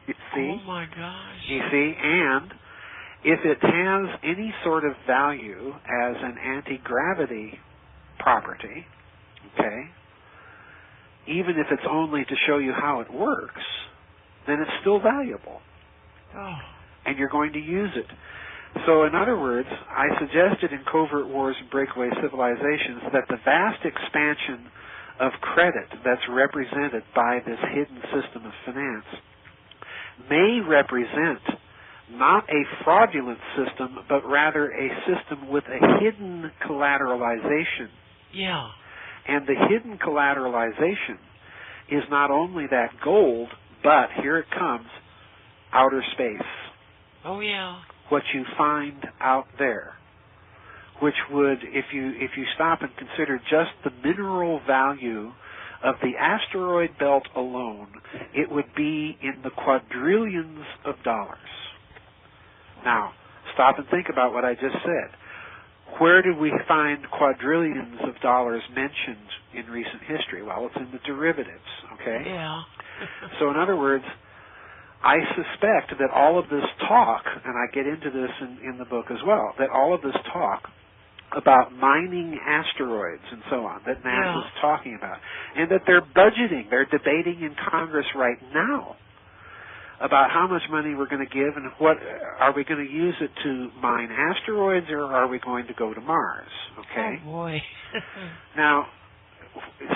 B: You see?
A: Oh, my gosh.
B: You see? And if it has any sort of value as an anti-gravity property, okay, even if it's only to show you how it works, then it's still valuable.
A: Oh.
B: And you're going to use it. So, in other words, I suggested in Covert Wars and Breakaway Civilizations that the vast expansion of credit that's represented by this hidden system of finance may represent not a fraudulent system, but rather a system with a hidden collateralization.
A: Yeah.
B: And the hidden collateralization is not only that gold, but here it comes, outer space.
A: Oh, yeah.
B: What you find out there, which would, if you stop and consider just the mineral value of the asteroid belt alone, it would be in the quadrillions of dollars. Now, stop and think about what I just said. Where did we find quadrillions of dollars mentioned in recent history? Well, it's in the derivatives, okay?
A: Yeah.
B: So in other words, I suspect that all of this talk, and I get into this in the book as well, that all of this talk about mining asteroids and so on, that NASA's talking about, and that they're budgeting, they're debating in Congress right now about how much money we're going to give and what are we going to use it to mine asteroids or are we going to go to Mars, okay?
A: Oh, boy.
B: Now,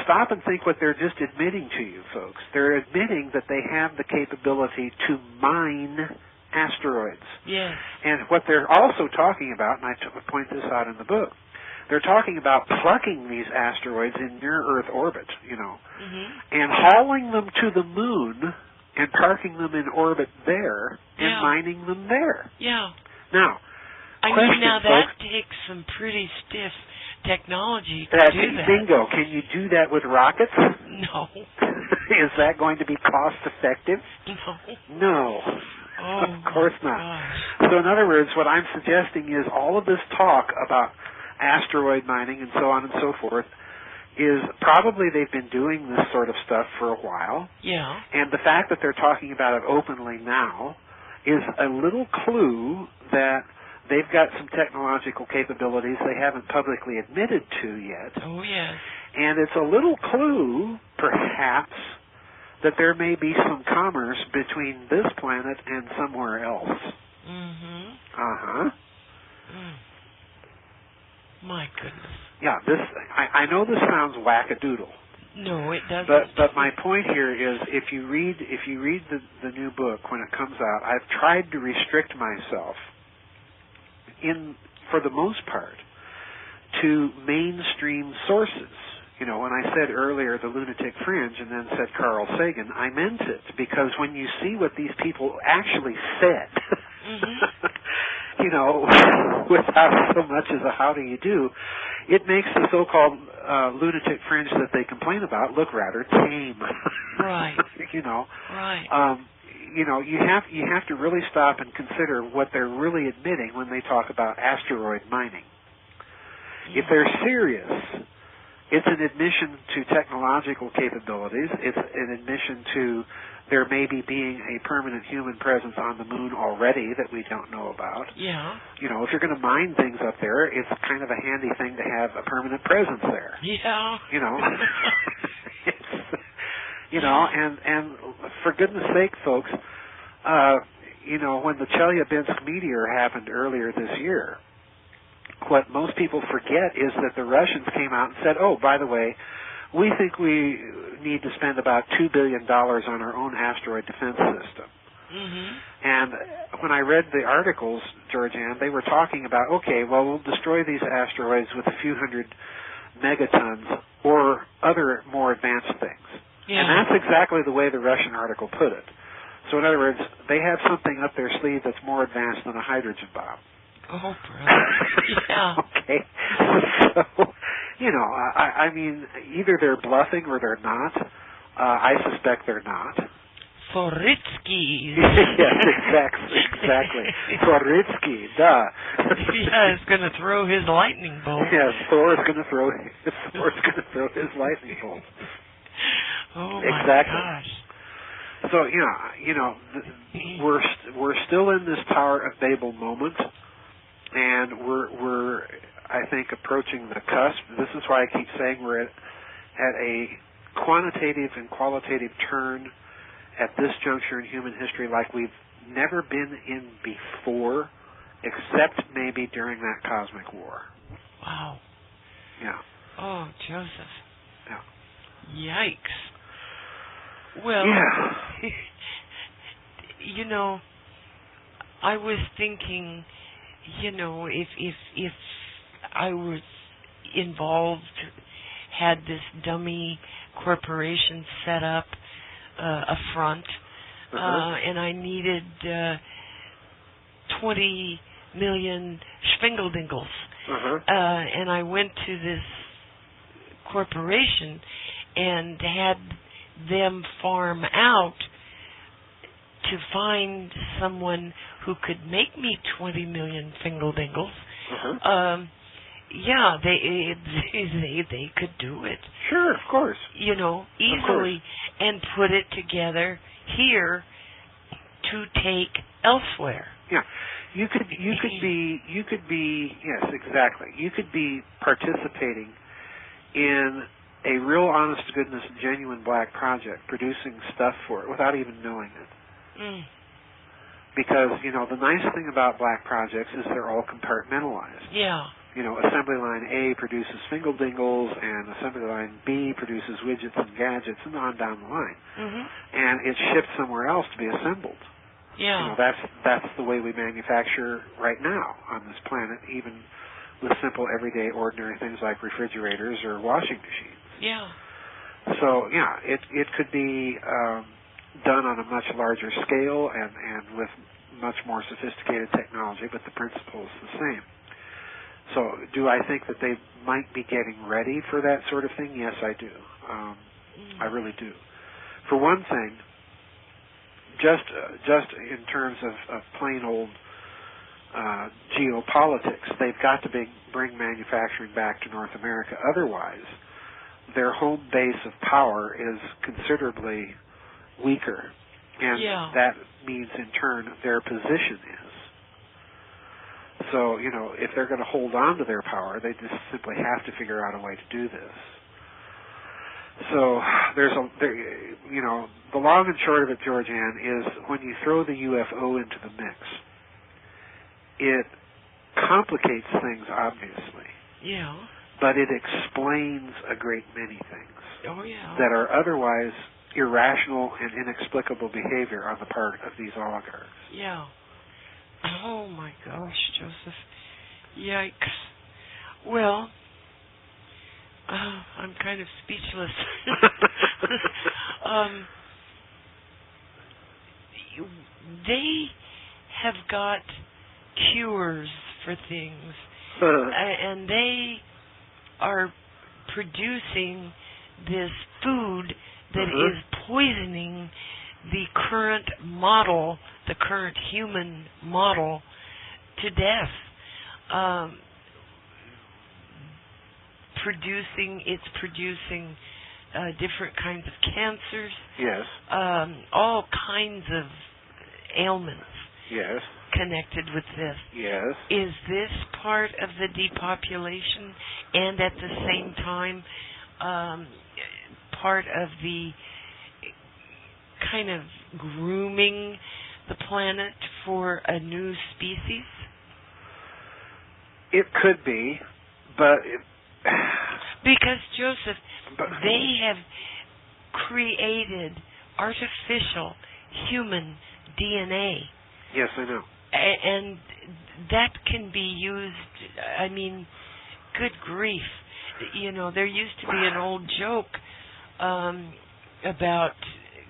B: stop and think what they're just admitting to you, folks. They're admitting that they have the capability to mine asteroids.
A: Yes.
B: And what they're also talking about, and I point this out in the book, they're talking about plucking these asteroids in near-Earth orbit, and hauling them to the moon and parking them in orbit there and mining them there.
A: Yeah.
B: Now,
A: that
B: folks,
A: takes some pretty stiff technology to
B: that's
A: do that.
B: Bingo. Can you do that with rockets?
A: No.
B: Is that going to be cost effective?
A: No.
B: No.
A: Oh,
B: of course not.
A: Gosh.
B: So in other words, what I'm suggesting is all of this talk about asteroid mining and so on and so forth is probably they've been doing this sort of stuff for a while.
A: Yeah.
B: And the fact that they're talking about it openly now is a little clue that they've got some technological capabilities they haven't publicly admitted to yet.
A: Oh, yes.
B: And it's a little clue, perhaps, that there may be some commerce between this planet and somewhere else.
A: Mm-hmm.
B: Uh-huh.
A: My goodness.
B: Yeah, I know this sounds wackadoodle.
A: No, it doesn't.
B: But my point here is if you read the new book when it comes out, I've tried to restrict myself for the most part to mainstream sources. When I said earlier the lunatic fringe and then said Carl Sagan, I meant it because when you see what these people actually said, without so much as a how do you do, it makes the so-called lunatic fringe that they complain about look rather tame.
A: Right.
B: You know.
A: Right.
B: You have to really stop and consider what they're really admitting when they talk about asteroid mining.
A: Yeah.
B: If they're serious, it's an admission to technological capabilities. It's an admission to there maybe being a permanent human presence on the moon already that we don't know about.
A: Yeah.
B: You know, if you're going to mine things up there, it's kind of a handy thing to have a permanent presence there.
A: Yeah.
B: You know. And for goodness sake, folks, when the Chelyabinsk meteor happened earlier this year, what most people forget is that the Russians came out and said, oh, by the way, we think we need to spend about $2 billion on our own asteroid defense system.
A: Mm-hmm.
B: And when I read the articles, GeorgeAnn, they were talking about, okay, well, we'll destroy these asteroids with a few hundred megatons or other more advanced things.
A: Yeah.
B: And that's exactly the way the Russian article put it. So in other words, they have something up their sleeve that's more advanced than a hydrogen bomb.
A: Oh, brilliant. Yeah.
B: Okay. So, I mean, either they're bluffing or they're not. I suspect they're not.
A: Foritsky.
B: Yes, exactly. Foritsky, duh.
A: Yeah, he's going to throw his lightning bolt.
B: Yes, Thor's going to throw his lightning bolt.
A: Oh
B: exactly.
A: My gosh.
B: So we're still in this Tower of Babel moment, and we're I think approaching the cusp. This is why I keep saying we're at a quantitative and qualitative turn at this juncture in human history like we've never been in before, except maybe during that cosmic war.
A: Wow.
B: Yeah.
A: Oh, Joseph.
B: Yeah.
A: Yikes. Well,
B: yeah.
A: I was thinking, if I was involved, had this dummy corporation set up a front, and I needed 20 million Schwingeldingles, and I went to this corporation and had them farm out to find someone who could make me 20 million Fingeldingles. Yeah, they could do it.
B: Sure, of course.
A: Easily, and put it together here to take elsewhere.
B: Yeah. You could be yes, exactly. You could be participating in a real honest to goodness genuine black project, producing stuff for it without even knowing it.
A: Mm.
B: Because, the nice thing about black projects is they're all compartmentalized.
A: Yeah.
B: Assembly line A produces Fingeldingles, and assembly line B produces widgets and gadgets, and on down the line.
A: Mm-hmm.
B: And it's shipped somewhere else to be assembled.
A: Yeah.
B: That's the way we manufacture right now on this planet, even with simple, everyday, ordinary things like refrigerators or washing machines.
A: Yeah.
B: So, it could be done on a much larger scale and with much more sophisticated technology, but the principle is the same. So, do I think that they might be getting ready for that sort of thing? Yes, I do. I really do. For one thing, just in terms of plain old geopolitics, they've got to bring manufacturing back to North America. Otherwise, their home base of power is considerably weaker, and that means in turn their position is. So, if they're going to hold on to their power, they just simply have to figure out a way to do this. So, the long and short of it, GeorgeAnn, is when you throw the UFO into the mix, it complicates things, obviously.
A: Yeah.
B: But it explains a great many things that are otherwise irrational and inexplicable behavior on the part of these oligarchs.
A: Yeah. Oh, my gosh, Joseph. Yikes. Well, I'm kind of speechless. They have got cures for things. And they are producing this food that is poisoning the current model, the current human model, to death. It's producing different kinds of cancers.
B: Yes.
A: All kinds of ailments.
B: Yes.
A: Connected with this.
B: Yes.
A: Is this part of the depopulation and at the same time part of the kind of grooming the planet for a new species?
B: It could be, but...
A: Because, Joseph, they have created artificial human DNA.
B: Yes, I know.
A: And that can be used, I mean, good grief. You know, there used to be an old joke about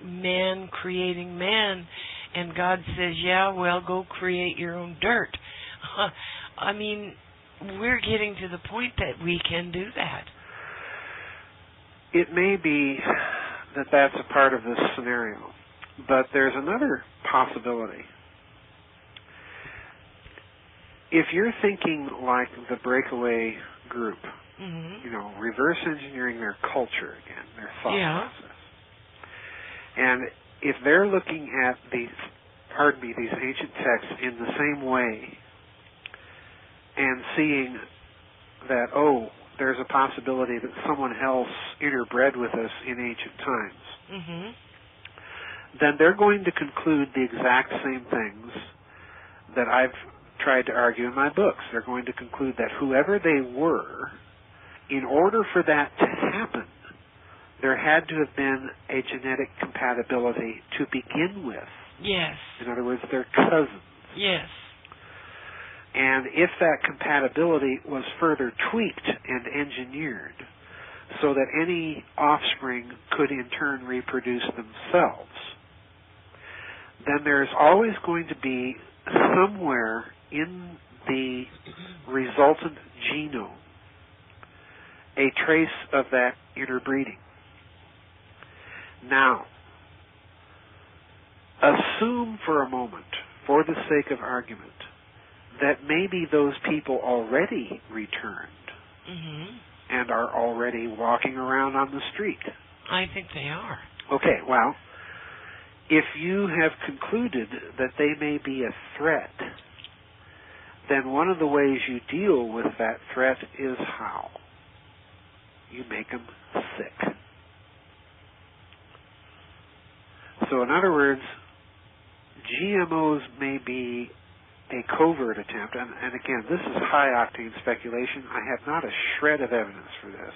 A: man creating man, and God says, yeah, well, go create your own dirt. I mean, we're getting to the point that we can do that.
B: It may be that that's a part of this scenario, but there's another possibility. If you're thinking like the Breakaway group, you know, reverse engineering their culture again, their thought process, and if they're looking at these ancient texts in the same way and seeing that, there's a possibility that someone else interbred with us in ancient times, then they're going to conclude the exact same things that I've tried to argue in my books. They're going to conclude that whoever they were, in order for that to happen, there had to have been a genetic compatibility to begin with.
A: Yes.
B: In other words, they're cousins.
A: Yes.
B: And if that compatibility was further tweaked and engineered so that any offspring could in turn reproduce themselves, then there's always going to be somewhere in the resultant genome a trace of that interbreeding. Now, assume for a moment, for the sake of argument, that maybe those people already returned and are already walking around on the street.
A: I think they are.
B: Okay, well, if you have concluded that they may be a threat, then one of the ways you deal with that threat is how? You make them sick. So in other words, GMOs may be a covert attempt, and again, this is high-octane speculation. I have not a shred of evidence for this.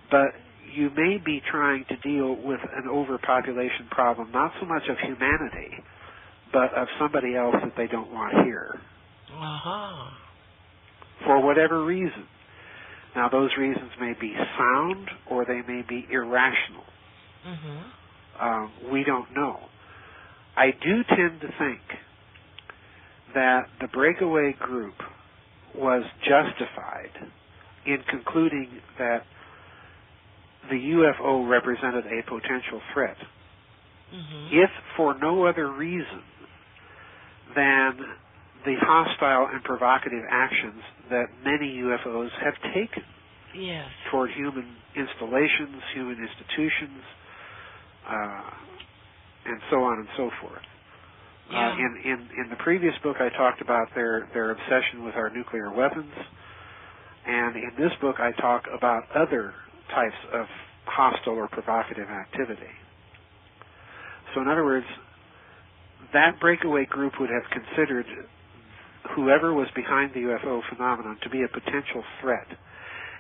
B: But you may be trying to deal with an overpopulation problem, not so much of humanity, but of somebody else that they don't want here. For whatever reason. Now, those reasons may be sound or they may be irrational. We don't know. I do tend to think that the Breakaway group was justified in concluding that the UFO represented a potential threat, if for no other reason than the hostile and provocative actions that many UFOs have taken toward human installations, human institutions, and so on and so forth. In the previous book, I talked about their obsession with our nuclear weapons, and in this book, I talk about other types of hostile or provocative activity. So in other words, that Breakaway group would have considered whoever was behind the UFO phenomenon to be a potential threat,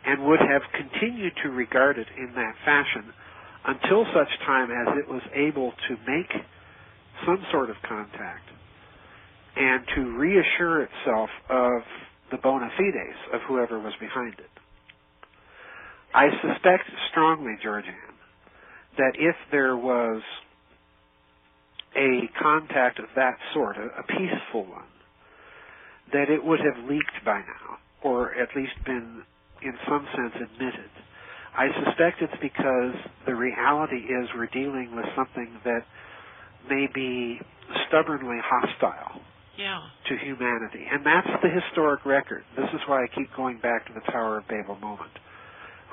B: and would have continued to regard it in that fashion until such time as it was able to make some sort of contact and to reassure itself of the bona fides of whoever was behind it. I suspect strongly, GeorgeAnn, that if there was a contact of that sort, a peaceful one, that it would have leaked by now, or at least been, in some sense, admitted. I suspect it's because the reality is we're dealing with something that may be stubbornly hostile to humanity. And that's the historic record. This is why I keep going back to the Tower of Babel moment.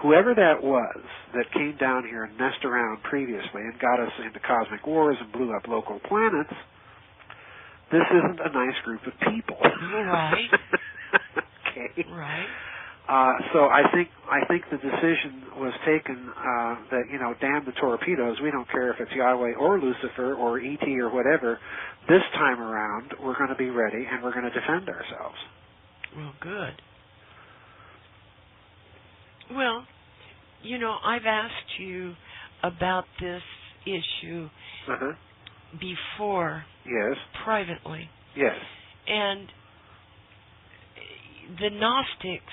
B: Whoever that was that came down here and messed around previously and got us into cosmic wars and blew up local planets, this isn't a nice group of people.
A: Right.
B: Okay.
A: Right.
B: So I think the decision was taken that, damn the torpedoes, we don't care if it's Yahweh or Lucifer or E.T. or whatever. This time around, we're going to be ready and we're going to defend ourselves.
A: Well, good. Well, I've asked you about this issue before.
B: Yes.
A: Privately.
B: Yes.
A: And the Gnostics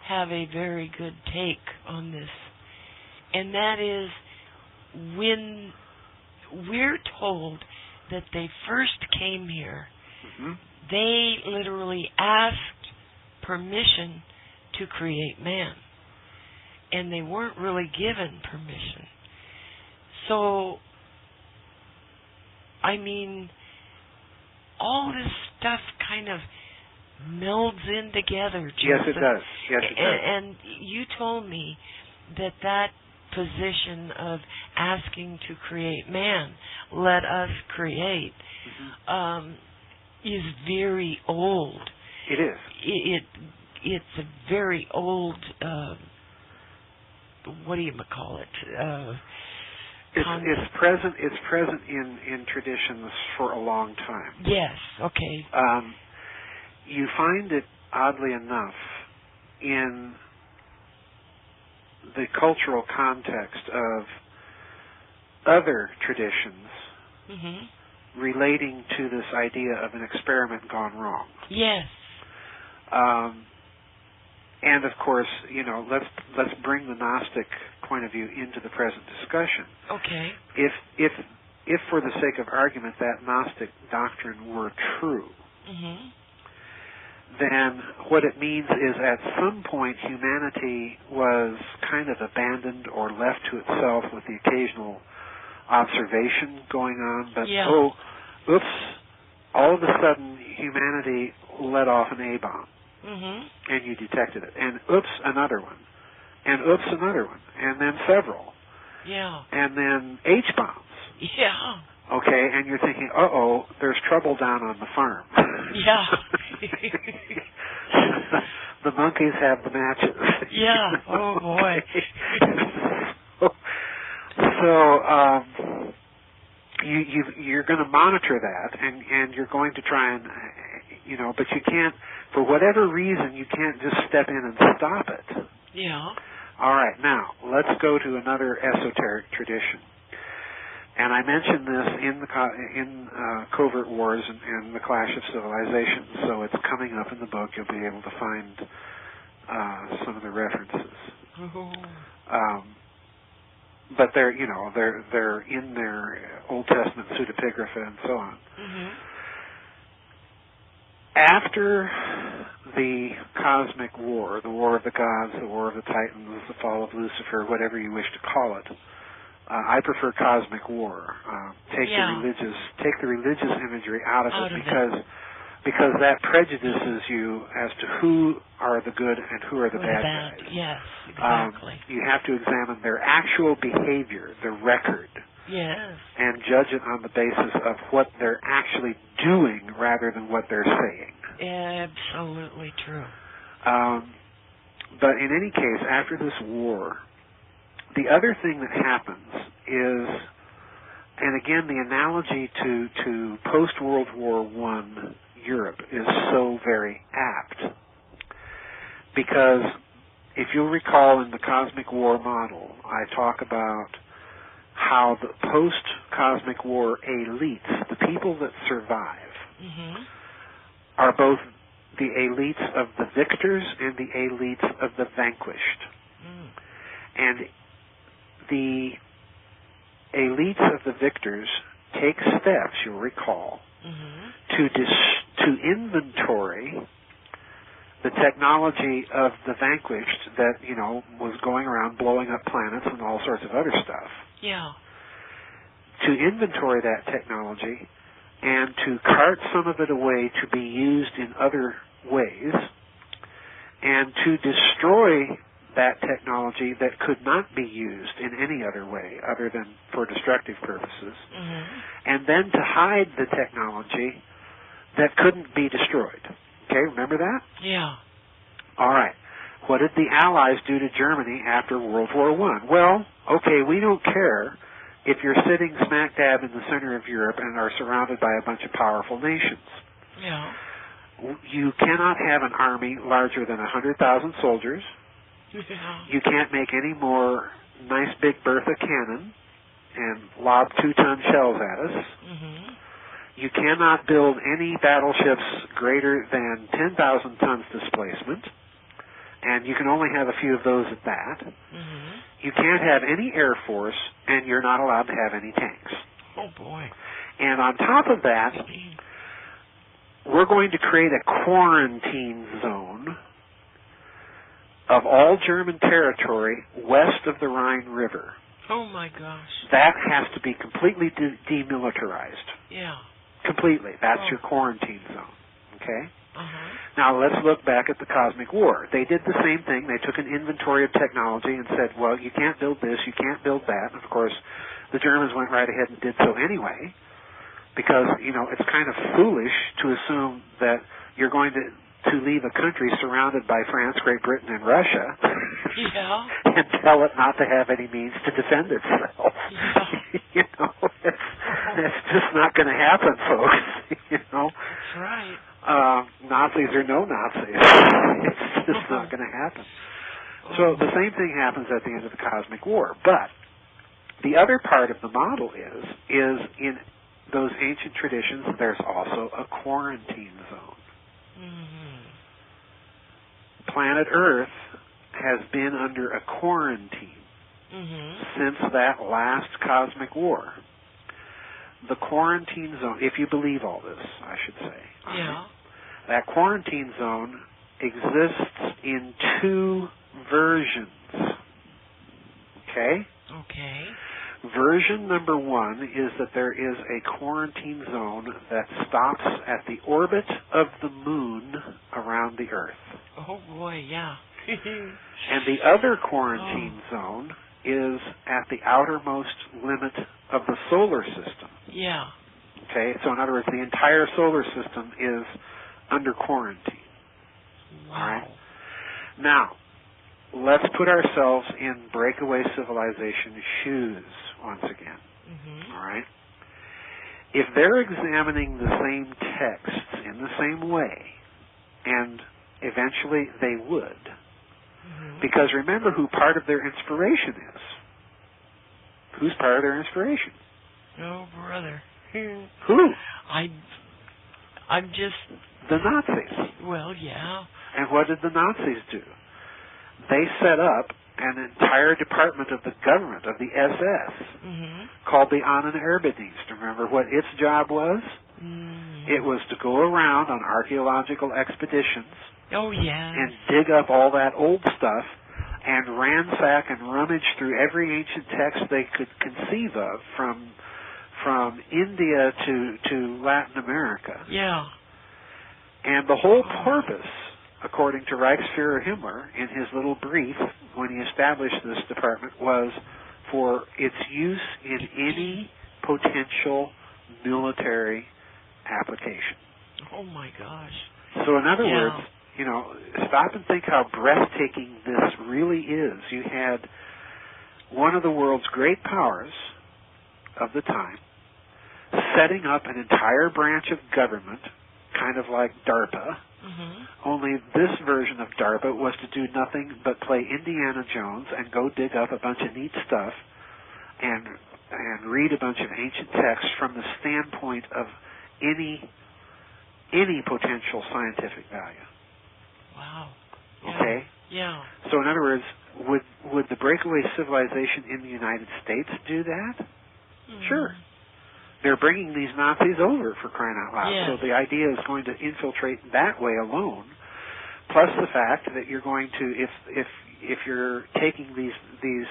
A: have a very good take on this. And that is, when we're told that they first came here, they literally asked permission to create man. And they weren't really given permission. So, all this stuff kind of melds in together. Joseph.
B: Yes, it does. Yes, it does.
A: And you told me that position of asking to create man, let us create, is very old.
B: It is.
A: It's a very old. What do you call it?
B: It's present. It's present in traditions for a long time.
A: Yes. Okay.
B: You find it, oddly enough, in the cultural context of other traditions relating to this idea of an experiment gone wrong.
A: Yes.
B: And of course, let's bring the Gnostic point of view into the present discussion.
A: Okay.
B: If for the sake of argument that Gnostic doctrine were true, then what it means is at some point humanity was kind of abandoned or left to itself with the occasional observation going on, but all of a sudden humanity let off an A-bomb. And you detected it. And oops, another one. And oops, another one. And then several.
A: Yeah.
B: And then H-bombs.
A: Yeah.
B: Okay, and you're thinking, there's trouble down on the farm.
A: Yeah.
B: The monkeys have the matches.
A: Yeah. Oh, boy.
B: So you're going to monitor that, and you're going to try and, but you can't, for whatever reason, you can't just step in and stop it.
A: Yeah. All
B: right, now, let's go to another esoteric tradition. And I mentioned this in Covert Wars and the Clash of Civilizations, so it's coming up in the book. You'll be able to find some of the references. But they're in their Old Testament pseudepigrapha and so on. After the cosmic war, the war of the gods, the war of the titans, the fall of Lucifer, whatever you wish to call it, I prefer cosmic war. Take the religious imagery out of it because that prejudices you as to who are the good and who are the bad guys.
A: Yes, exactly.
B: You have to examine their actual behavior, the record.
A: Yes. And
B: judge it on the basis of what they're actually doing rather than what they're saying.
A: Absolutely true.
B: But in any case, after this war, the other thing that happens is, and again, the analogy to post-World War I Europe is so very apt. Because if you'll recall in the Cosmic War model, I talk about how the post-cosmic war elites, the people that survive, are both the elites of the victors and the elites of the vanquished. And the elites of the victors take steps, you'll recall, to inventory the technology of the vanquished that, was going around blowing up planets and all sorts of other stuff.
A: Yeah.
B: To inventory that technology and to cart some of it away to be used in other ways, and to destroy that technology that could not be used in any other way other than for destructive purposes, and then to hide the technology that couldn't be destroyed. Okay, remember that?
A: Yeah.
B: All right. What did the Allies do to Germany after World War I? Well, okay, we don't care if you're sitting smack dab in the center of Europe and are surrounded by a bunch of powerful nations.
A: Yeah.
B: You cannot have an army larger than 100,000 soldiers.
A: Yeah.
B: You can't make any more nice big Bertha cannon and lob 2-ton shells at us. You cannot build any battleships greater than 10,000 tons displacement, and you can only have a few of those at that. You can't have any air force, and you're not allowed to have any tanks.
A: Oh, boy.
B: And on top of that, we're going to create a quarantine zone of all German territory west of the Rhine River.
A: Oh, my gosh.
B: That has to be completely demilitarized.
A: Yeah.
B: Completely. That's your quarantine zone. Okay? Now, let's look back at the Cosmic War. They did the same thing. They took an inventory of technology and said, well, you can't build this, you can't build that. And, of course, the Germans went right ahead and did so anyway, because, it's kind of foolish to assume that you're going to leave a country surrounded by France, Great Britain, and Russia and tell it not to have any means to defend itself. It's just not going to happen, folks.
A: That's right.
B: Nazis or no Nazis. It's just not going to happen. So the same thing happens at the end of the Cosmic War. But the other part of the model is in those ancient traditions, there's also a quarantine zone. Planet Earth has been under a quarantine since that last Cosmic War. The quarantine zone, if you believe all this, I should say. That quarantine zone exists in 2 versions. Okay?
A: Okay.
B: Version number 1 is that there is a quarantine zone that stops at the orbit of the moon around the Earth.
A: Oh, boy, yeah.
B: And the other quarantine zone is at the outermost limit of the solar system.
A: Yeah.
B: Okay, so in other words, the entire solar system is under quarantine.
A: Wow.
B: All right? Now, let's put ourselves in Breakaway Civilization shoes once again. All right? If they're examining the same texts in the same way, and eventually they would, because remember who part of their inspiration is. Who's part of their inspiration?
A: Oh, brother.
B: Who?
A: I'm just...
B: The Nazis.
A: Well, yeah.
B: And what did the Nazis do? They set up an entire department of the government, of the SS, called the Ahnenerbendienst. Remember what its job was? It was to go around on archaeological expeditions and dig up all that old stuff and ransack and rummage through every ancient text they could conceive of, from India to Latin America.
A: Yeah.
B: And the whole purpose, according to Reichsfuhrer Himmler in his little brief when he established this department, was for its use in any potential military application.
A: Oh, my gosh.
B: So in other words, stop and think how breathtaking this really is. You had one of the world's great powers of the time setting up an entire branch of government, kind of like DARPA, only this version of DARPA was to do nothing but play Indiana Jones and go dig up a bunch of neat stuff and read a bunch of ancient texts from the standpoint of any potential scientific value.
A: Wow.
B: Okay?
A: Yeah.
B: So in other words, would the Breakaway Civilization in the United States do that? Sure. they're bringing these Nazis over, for crying out loud.
A: Yes.
B: So the idea is going to infiltrate that way alone. Plus the fact that you're going to, if you're taking these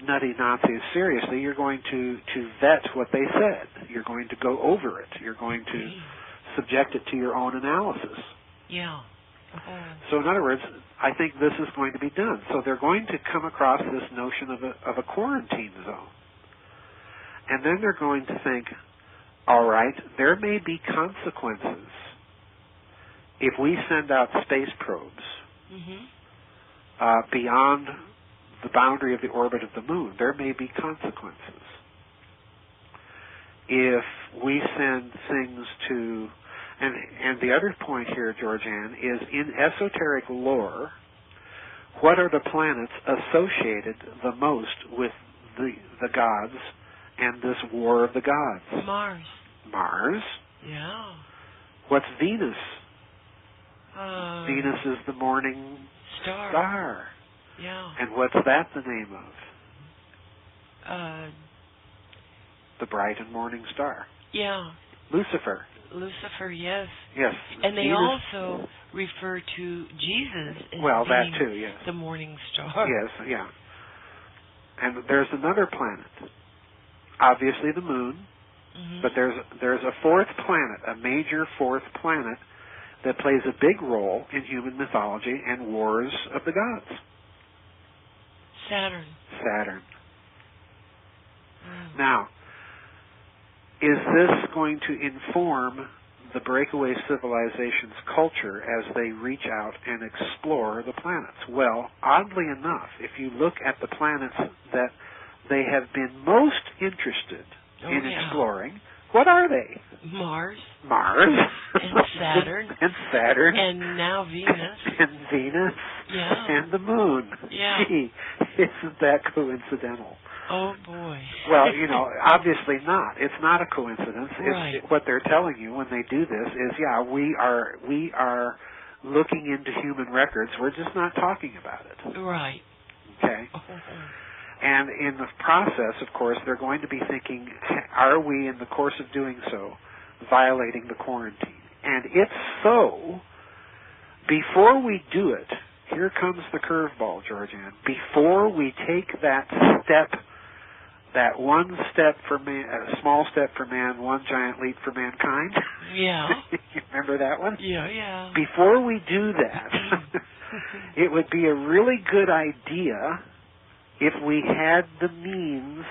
B: nutty Nazis seriously, you're going to vet what they said. You're going to go over it. You're going to subject it to your own analysis.
A: Yeah.
B: So in other words, I think this is going to be done. So they're going to come across this notion of a quarantine zone. And then they're going to think, all right, there may be consequences if we send out space probes beyond the boundary of the orbit of the moon. There may be consequences. If we send things to... And the other point here, GeorgeAnn, is in esoteric lore, what are the planets associated the most with the gods and this war of the gods?
A: Mars.
B: Mars?
A: Yeah.
B: What's Venus? Venus is the morning star.
A: Yeah.
B: And what's that the name of? The bright and morning star.
A: Yeah.
B: Lucifer.
A: Lucifer, yes.
B: Yes.
A: And they
B: Venus,
A: also refer to Jesus as
B: that
A: being
B: too, yes.
A: the morning star.
B: Yes, yeah. And there's another planet. Obviously the moon, but there's a fourth planet, a major fourth planet that plays a big role in human mythology and wars of the gods. Saturn. Now, is this going to inform the Breakaway Civilization's culture as they reach out and explore the planets? Well, oddly enough, if you look at the planets that they have been most interested in exploring, what are they?
A: Mars.
B: And
A: Saturn.
B: And Saturn.
A: And now Venus.
B: And Venus.
A: Yeah.
B: And the moon.
A: Yeah.
B: Gee, isn't that coincidental?
A: Oh, boy.
B: Well, obviously not. It's not a coincidence.
A: Right.
B: What they're telling you when they do this is, we are looking into human records. We're just not talking about it.
A: Right.
B: Okay? And in the process, of course, they're going to be thinking, are we, in the course of doing so, violating the quarantine? And if so, before we do it, here comes the curveball, GeorgeAnn. Before we take that step, that one step for man, a small step for man, one giant leap for mankind.
A: Yeah.
B: You remember that one?
A: Yeah.
B: Before we do that, it would be a really good idea if we had the means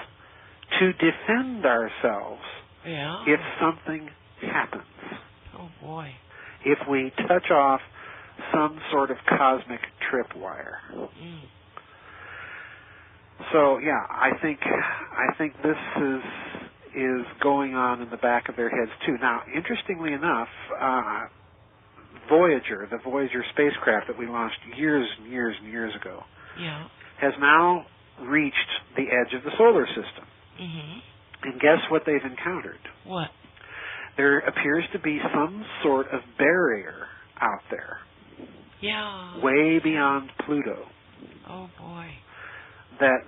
B: to defend ourselves if something happens.
A: Oh, boy.
B: If we touch off some sort of cosmic tripwire. So, I think this is going on in the back of their heads, too. Now, interestingly enough, Voyager, the Voyager spacecraft that we launched years and years and years ago, has now reached the edge of the solar system. And guess what they've encountered?
A: What?
B: There appears to be some sort of barrier out there.
A: Yeah.
B: Way beyond Pluto.
A: Oh, boy.
B: That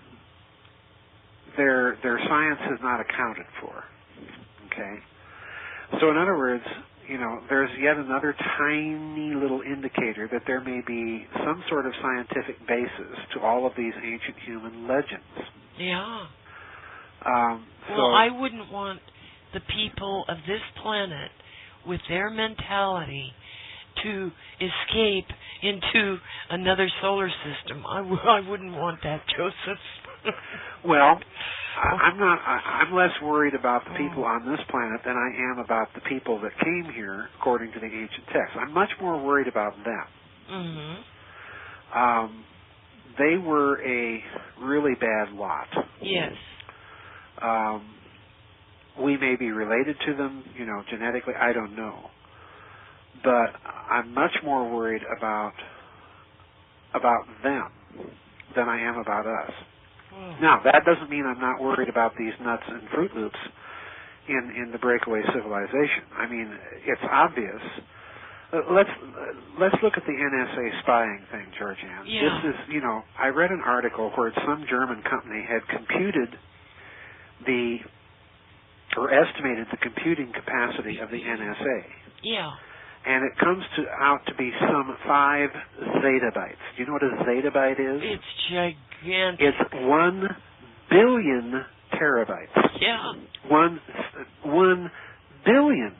B: their science has not accounted for. Okay? So in other words, there's yet another tiny little indicator that there may be some sort of scientific basis to all of these ancient human legends.
A: Yeah.
B: Well,
A: I wouldn't want the people of this planet with their mentality to escape into another solar system. I wouldn't want that, Joseph.
B: Well, I'm less worried about the people on this planet than I am about the people that came here according to the ancient texts. I'm much more worried about them. They were a really bad lot.
A: Yes.
B: We may be related to them, genetically, I don't know. But I'm much more worried about them than I am about us. Now, that doesn't mean I'm not worried about these nuts and Fruit Loops in the Breakaway Civilization. I mean, it's obvious. Let's look at the NSA spying thing, GeorgeAnn.
A: Yeah.
B: This is, I read an article where some German company had computed the or estimated the computing capacity of the NSA.
A: Yeah.
B: And it comes out to be some 5 zettabytes. Do you know what a zettabyte is?
A: It's gigantic.
B: It's 1 billion terabytes.
A: Yeah.
B: 1 billion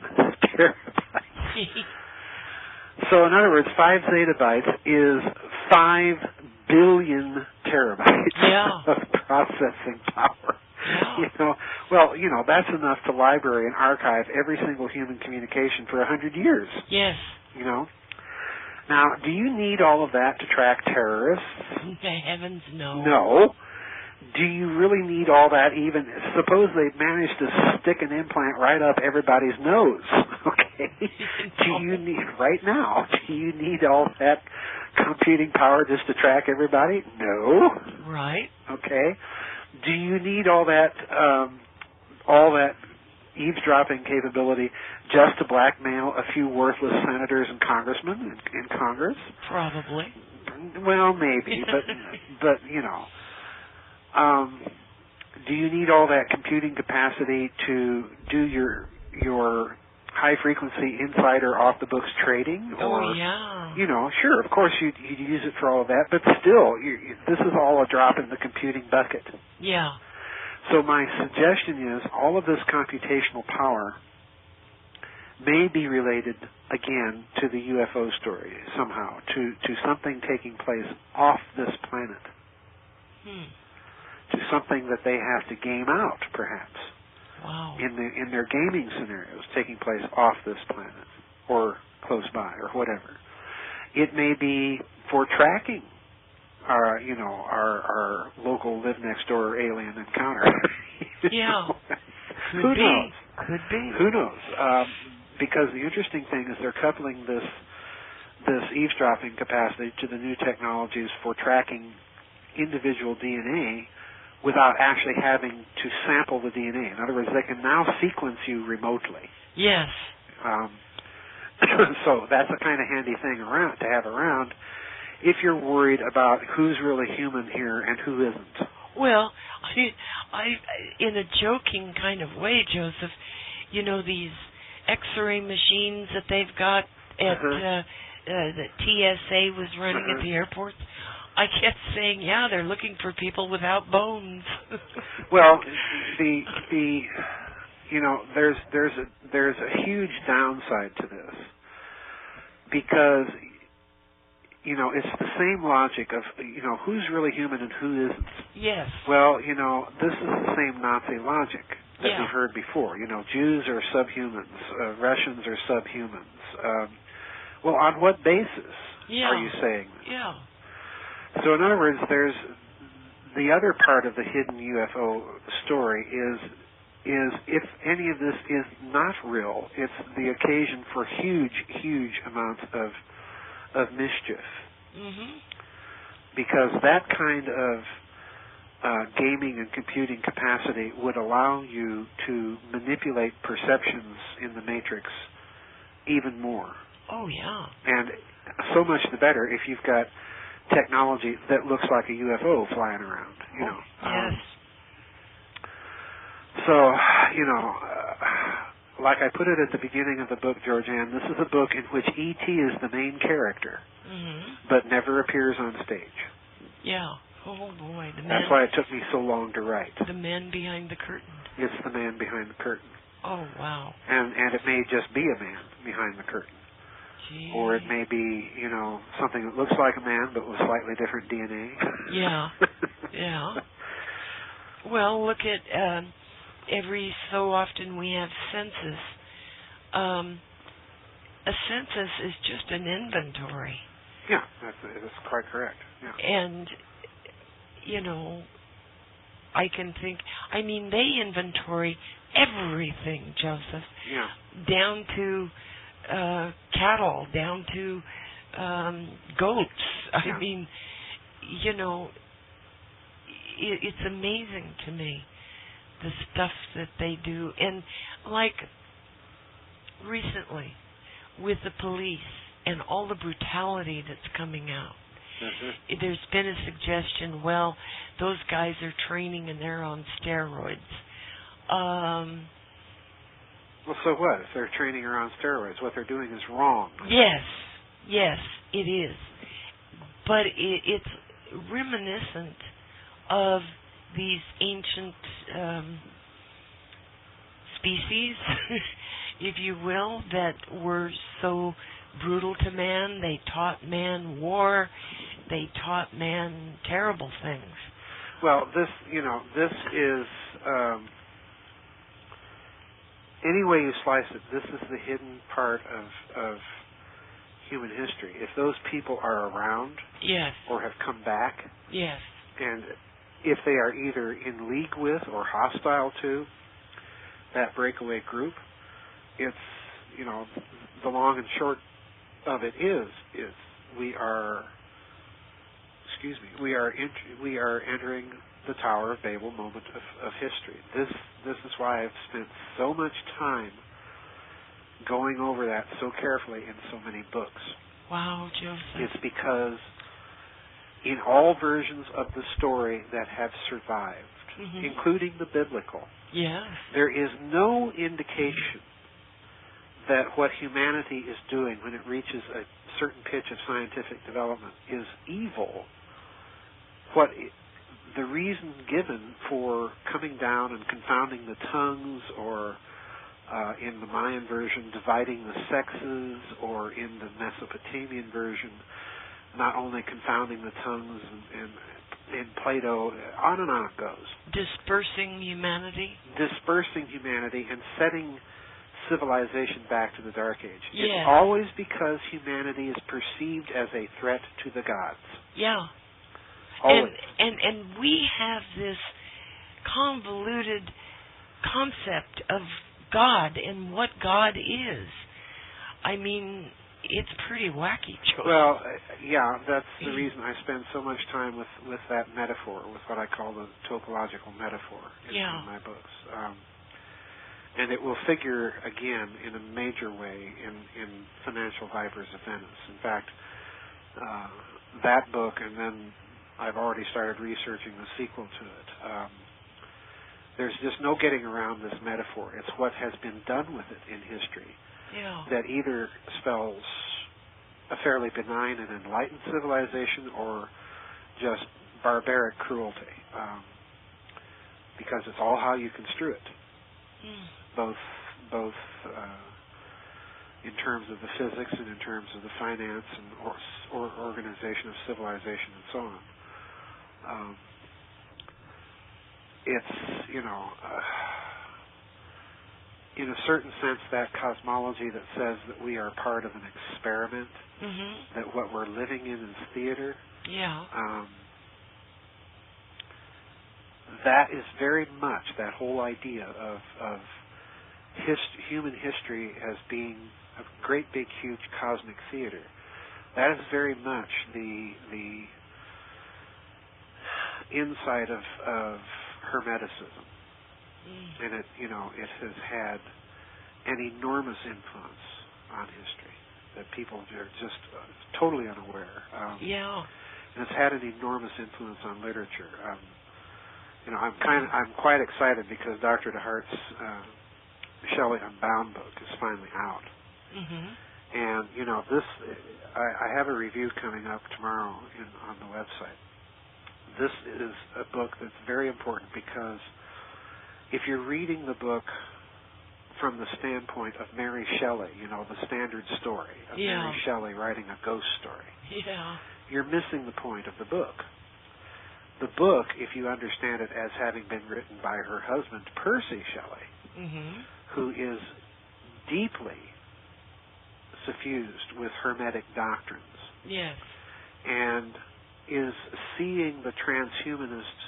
B: terabytes. So in other words, 5 zettabytes is 5 billion terabytes of processing power.
A: Yeah.
B: That's enough to library and archive every single human communication for 100 years.
A: Yes.
B: Now, do you need all of that to track terrorists?
A: Heavens, no.
B: No. Do you really need all that even? Suppose they managed to stick an implant right up everybody's nose, okay? Do you need, right now, do you need all that computing power just to track everybody? No.
A: Right.
B: Okay. Do you need all that eavesdropping capability just to blackmail a few worthless senators and congressmen in Congress?
A: Probably.
B: Well, maybe, but do you need all that computing capacity to do your high frequency insider off the books trading?
A: Oh, yeah.
B: Sure, of course you'd use it for all of that, but still, this is all a drop in the computing bucket.
A: Yeah.
B: So my suggestion is all of this computational power may be related, again, to the UFO story somehow, to something taking place off this planet. To something that they have to game out, perhaps.
A: Wow.
B: In their gaming scenarios, taking place off this planet, or close by, or whatever. It may be for tracking our local live next door alien encounter.
A: Yeah.
B: Who knows?
A: Could be.
B: Who knows? Because the interesting thing is they're coupling this eavesdropping capacity to the new technologies for tracking individual DNA without actually having to sample the DNA. In other words, they can now sequence you remotely.
A: Yes.
B: So that's a kind of handy thing to have around if you're worried about who's really human here and who isn't.
A: Well, I in a joking kind of way, Joseph, these X-ray machines that they've got at that TSA was running at the airports. I kept saying, yeah, they're looking for people without bones.
B: Well, there's a huge downside to this because it's the same logic of who's really human and who isn't.
A: Yes.
B: Well, this is the same Nazi logic that we've heard before. Jews are subhumans, Russians are subhumans. Well, on what basis are you saying this?
A: Yeah.
B: So in other words, there's the other part of the hidden UFO story is if any of this is not real, it's the occasion for huge amounts of mischief.
A: Mm-hmm.
B: Because that kind of gaming and computing capacity would allow you to manipulate perceptions in the matrix even more.
A: Oh, yeah.
B: And so much the better if you've got technology that looks like a UFO flying around,
A: Yes.
B: So, like I put it at the beginning of the book, GeorgeAnn, this is a book in which E.T. is the main character, but never appears on stage.
A: Yeah. Oh, boy.
B: That's why it took me so long to write.
A: The man behind the curtain.
B: It's the man behind the curtain.
A: Oh, wow.
B: And it may just be a man behind the curtain.
A: Gee.
B: Or it may be, something that looks like a man but with slightly different DNA.
A: Yeah. Yeah. Well, look at every so often we have census. A census is just an inventory.
B: Yeah, that's quite correct. Yeah.
A: And, I can think, they inventory everything, Joseph.
B: Yeah.
A: Down to cattle, down to goats.
B: Yeah.
A: It's amazing to me, the stuff that they do. And like recently with the police and all the brutality that's coming out, there's been a suggestion, well, those guys are training and they're on steroids.
B: Well, so what? If they're training her on steroids, what they're doing is wrong.
A: Yes, it is. But it's reminiscent of these ancient species, if you will, that were so brutal to man. They taught man war. They taught man terrible things.
B: Well, this is, any way you slice it, this is the hidden part of human history. If those people are around,
A: yes,
B: or have come back,
A: yes,
B: and if they are either in league with or hostile to that breakaway group, it's, the long and short of it is we are entering the Tower of Babel moment of history. This is why I've spent so much time going over that so carefully in so many books.
A: Wow, Joseph.
B: It's because in all versions of the story that have survived, including the biblical, there is no indication that what humanity is doing when it reaches a certain pitch of scientific development is evil. The reason given for coming down and confounding the tongues, or in the Mayan version, dividing the sexes, or in the Mesopotamian version, not only confounding the tongues, and in Plato, on and on it goes.
A: Dispersing humanity
B: and setting civilization back to the Dark Age.
A: Yes.
B: It's always because humanity is perceived as a threat to the gods.
A: Yeah.
B: Always.
A: And we have this convoluted concept of God and what God is. I mean, it's pretty wacky, Joe.
B: Well, yeah, that's the reason I spend so much time with that metaphor, with what I call the topological metaphor in my books. And it will figure, again, in a major way in Financial Vipers of Venice. In fact, that book, and then I've already started researching the sequel to it. There's just no getting around this metaphor. It's what has been done with it in history that either spells a fairly benign and enlightened civilization or just barbaric cruelty, because it's all how you construe it, both in terms of the physics and in terms of the finance and or organization of civilization and so on. It's, in a certain sense, that cosmology that says that we are part of an experiment, that what we're living in is theater. That is very much that whole idea of human history as being a great big huge cosmic theater. That is very much the insight of Hermeticism, and it has had an enormous influence on history that people are just totally unaware. And it's had an enormous influence on literature. I'm quite excited because Dr. DeHart's Shelley Unbound book is finally out. And I have a review coming up tomorrow on the website. This is a book that's very important because if you're reading the book from the standpoint of Mary Shelley, the standard story of Mary Shelley writing a ghost story, you're missing the point of the book. The book, if you understand it as having been written by her husband, Percy Shelley, who is deeply suffused with Hermetic doctrines, and is seeing the transhumanist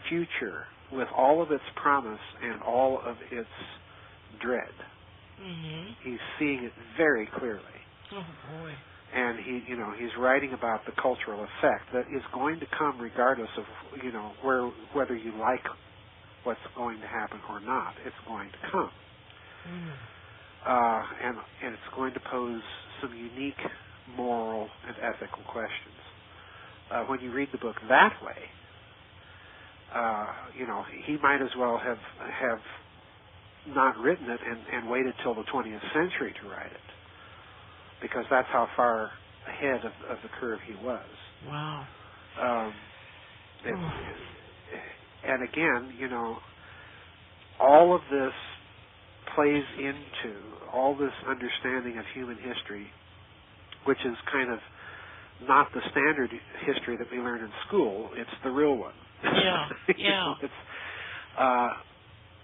B: future with all of its promise and all of its dread. He's seeing it very clearly.
A: Oh boy!
B: And he's writing about the cultural effect that is going to come regardless of whether you like what's going to happen or not. It's going to come, and it's going to pose some unique moral and ethical questions. When you read the book that way, he might as well have not written it and waited till the 20th century to write it, because that's how far ahead of the curve he was.
A: Wow.
B: And again, you know, all of this plays into all this understanding of human history, which is kind of not the standard history that we learn in school. It's the real one.
A: Yeah, yeah.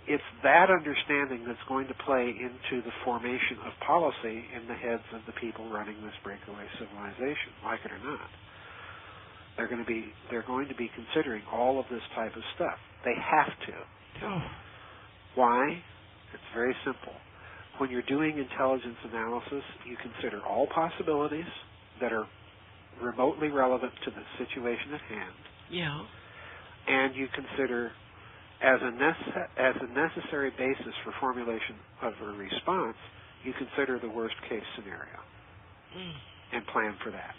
B: It's that understanding that's going to play into the formation of policy in the heads of the people running this breakaway civilization, like it or not. They're going to be considering all of this type of stuff. They have to.
A: Oh.
B: Why? It's very simple. When you're doing intelligence analysis, you consider all possibilities that are remotely relevant to the situation at hand.
A: Yeah.
B: And you consider, as a necessary basis for formulation of a response, you consider the worst case scenario and plan for that.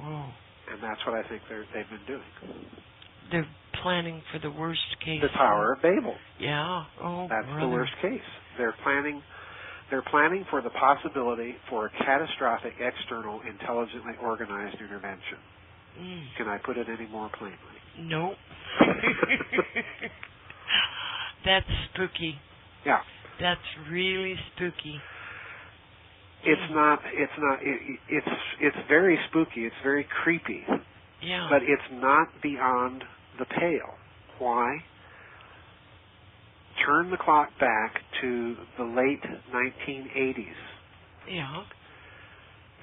A: Whoa.
B: And that's what I think they've been doing.
A: They're planning for the worst case.
B: The Tower of Babel.
A: Yeah. Oh,
B: that's
A: brother.
B: the worst case. They're planning for the possibility for a catastrophic, external, intelligently organized intervention. Can I put it any more plainly?
A: Nope. That's spooky.
B: Yeah.
A: That's really spooky.
B: It's very spooky. It's very creepy.
A: Yeah.
B: But it's not beyond the pale. Why? Turn the clock back to the late 1980s.
A: Yeah.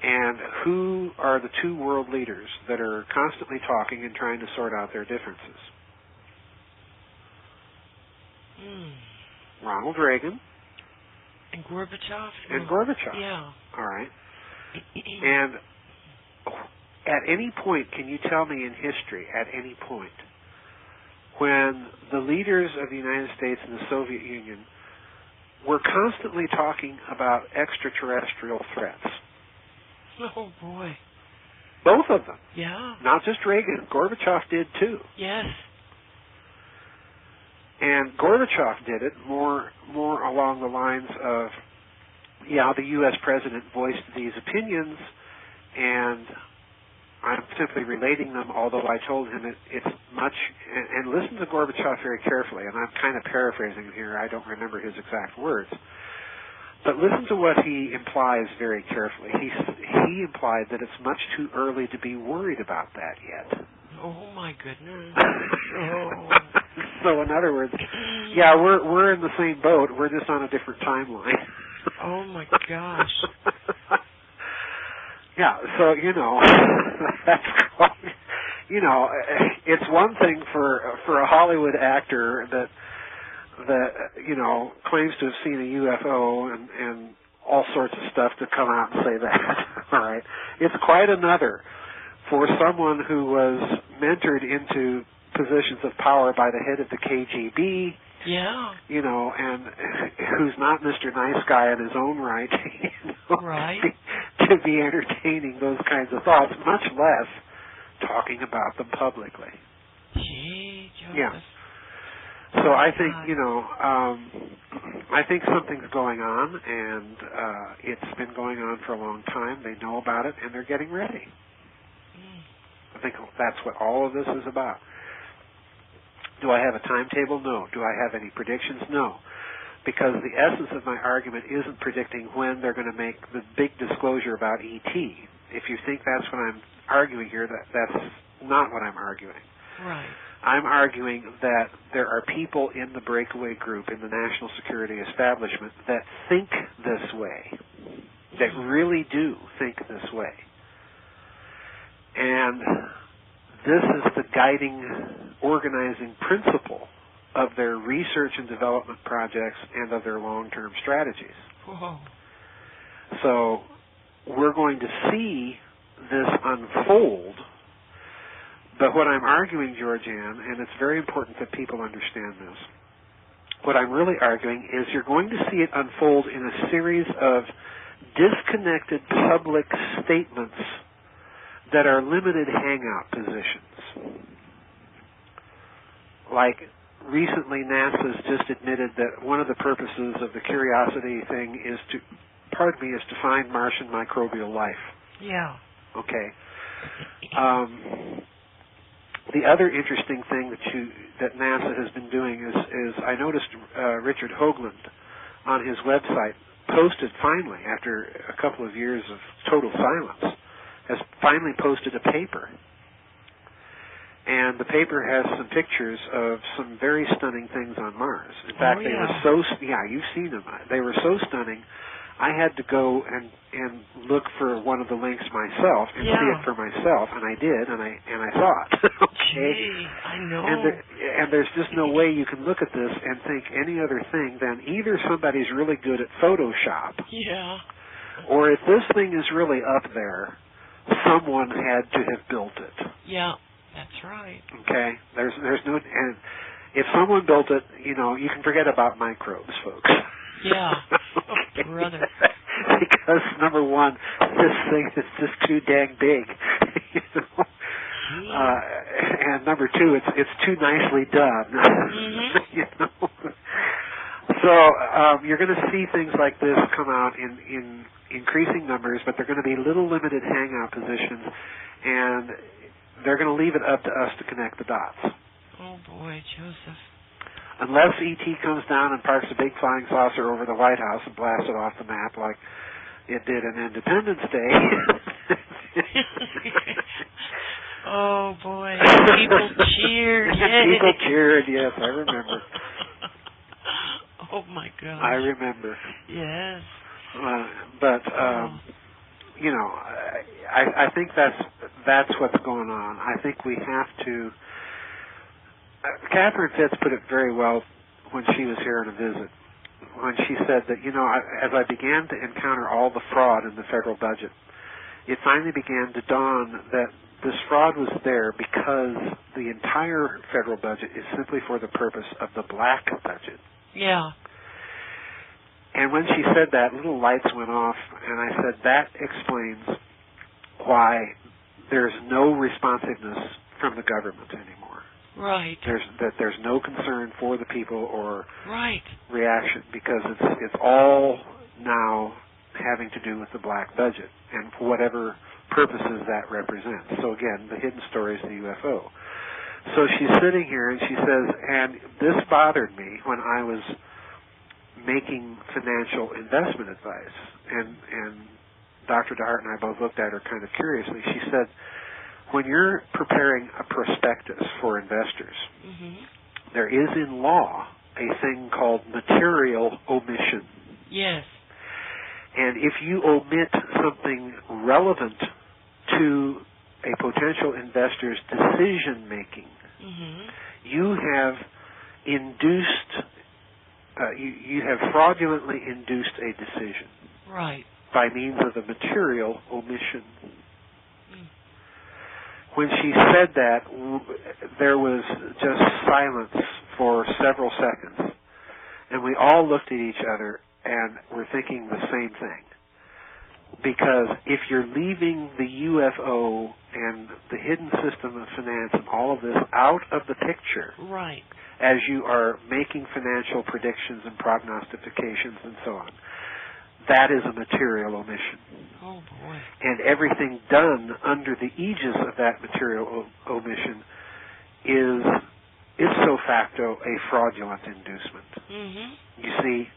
B: And who are the two world leaders that are constantly talking and trying to sort out their differences? Ronald Reagan.
A: And Gorbachev?
B: And Gorbachev.
A: Yeah.
B: All right. And at any point, can you tell me in history, at any point, when the leaders of the United States and the Soviet Union were constantly talking about extraterrestrial threats?
A: Oh, boy.
B: Both of them.
A: Yeah.
B: Not just Reagan. Gorbachev did, too.
A: Yes.
B: And Gorbachev did it more along the lines of, the U.S. president voiced these opinions, and I'm simply relating them, although I told him it's much, and listen to Gorbachev very carefully, and I'm kind of paraphrasing here, I don't remember his exact words, but listen to what he implies very carefully. He implied that it's much too early to be worried about that yet.
A: Oh, my goodness.
B: So in other words, we're in the same boat, we're just on a different timeline.
A: Oh, my gosh.
B: Yeah, so, that's quite, it's one thing for a Hollywood actor that claims to have seen a UFO and all sorts of stuff to come out and say that. All right. It's quite another for someone who was mentored into positions of power by the head of the KGB.
A: Yeah.
B: And who's not Mr. Nice Guy in his own right.
A: Right.
B: To be entertaining those kinds of thoughts, much less talking about them publicly.
A: Gee, Joseph.
B: Yeah. So I think, I think something's going on, and it's been going on for a long time. They know about it, and they're getting ready. I think that's what all of this is about. Do I have a timetable? No. Do I have any predictions? No. Because the essence of my argument isn't predicting when they're going to make the big disclosure about ET. If you think that's what I'm arguing here, that's not what I'm arguing.
A: Right.
B: I'm arguing that there are people in the breakaway group, in the national security establishment, that think this way, that really do think this way. And this is the guiding, organizing principle of their research and development projects and of their long-term strategies.
A: Whoa.
B: So we're going to see this unfold, but what I'm arguing, GeorgeAnn, and it's very important that people understand this, what I'm really arguing is you're going to see it unfold in a series of disconnected public statements that are limited hangout positions. Like recently NASA's just admitted that one of the purposes of the Curiosity thing is to find Martian microbial life.
A: Yeah.
B: Okay. The other interesting thing that NASA has been doing is I noticed Richard Hoagland on his website posted finally, after a couple of years of total silence, has finally posted a paper. And the paper has some pictures of some very stunning things on Mars. In fact, they were so, you've seen them. They were so stunning, I had to go and look for one of the links myself and see it for myself, and I did, and I saw it. Okay?
A: Gee, I know.
B: And there's just no way you can look at this and think any other thing than either somebody's really good at Photoshop, or if this thing is really up there, someone had to have built it.
A: Yeah, that's right.
B: Okay? There's no, and if someone built it, you can forget about microbes, folks.
A: Yeah.
B: Okay.
A: Oh, brother.
B: Because number one, this thing is just too dang big. And number two, it's too nicely done.
A: Mm-hmm.
B: So you're going to see things like this come out in increasing numbers, but they're going to be little limited hangout positions, and they're going to leave it up to us to connect the dots.
A: Oh boy, Joseph.
B: Unless E.T. comes down and parks a big flying saucer over the White House and blasts it off the map like it did on Independence Day.
A: Oh boy, people cheered.
B: People cheered, yes, I remember.
A: Oh my God.
B: I remember.
A: Yes.
B: I think that's what's going on. I think we have to. Catherine Fitz put it very well when she was here on a visit, when she said that, as I began to encounter all the fraud in the federal budget, it finally began to dawn that this fraud was there because the entire federal budget is simply for the purpose of the black budget.
A: Yeah.
B: And when she said that, little lights went off, and I said, that explains why there's no responsiveness from the government anymore.
A: Right.
B: There's no concern for the people or
A: reaction,
B: because it's all now having to do with the black budget and for whatever purposes that represents. So again, the hidden story is the UFO. So she's sitting here and she says, and this bothered me when I was making financial investment advice, and Dr. DeHart and I both looked at her kind of curiously. She said, when you're preparing a prospectus for investors, there is in law a thing called material omission.
A: Yes.
B: And if you omit something relevant to a potential investor's decision-making, you have induced, you have fraudulently induced a decision.
A: Right.
B: By means of a material omission. When she said that, there was just silence for several seconds. And we all looked at each other and were thinking the same thing. Because if you're leaving the UFO and the hidden system of finance and all of this out of the picture, as you are making financial predictions and prognostications and so on, that is a material omission.
A: Oh, boy.
B: And everything done under the aegis of that material omission is ipso facto a fraudulent inducement. You see,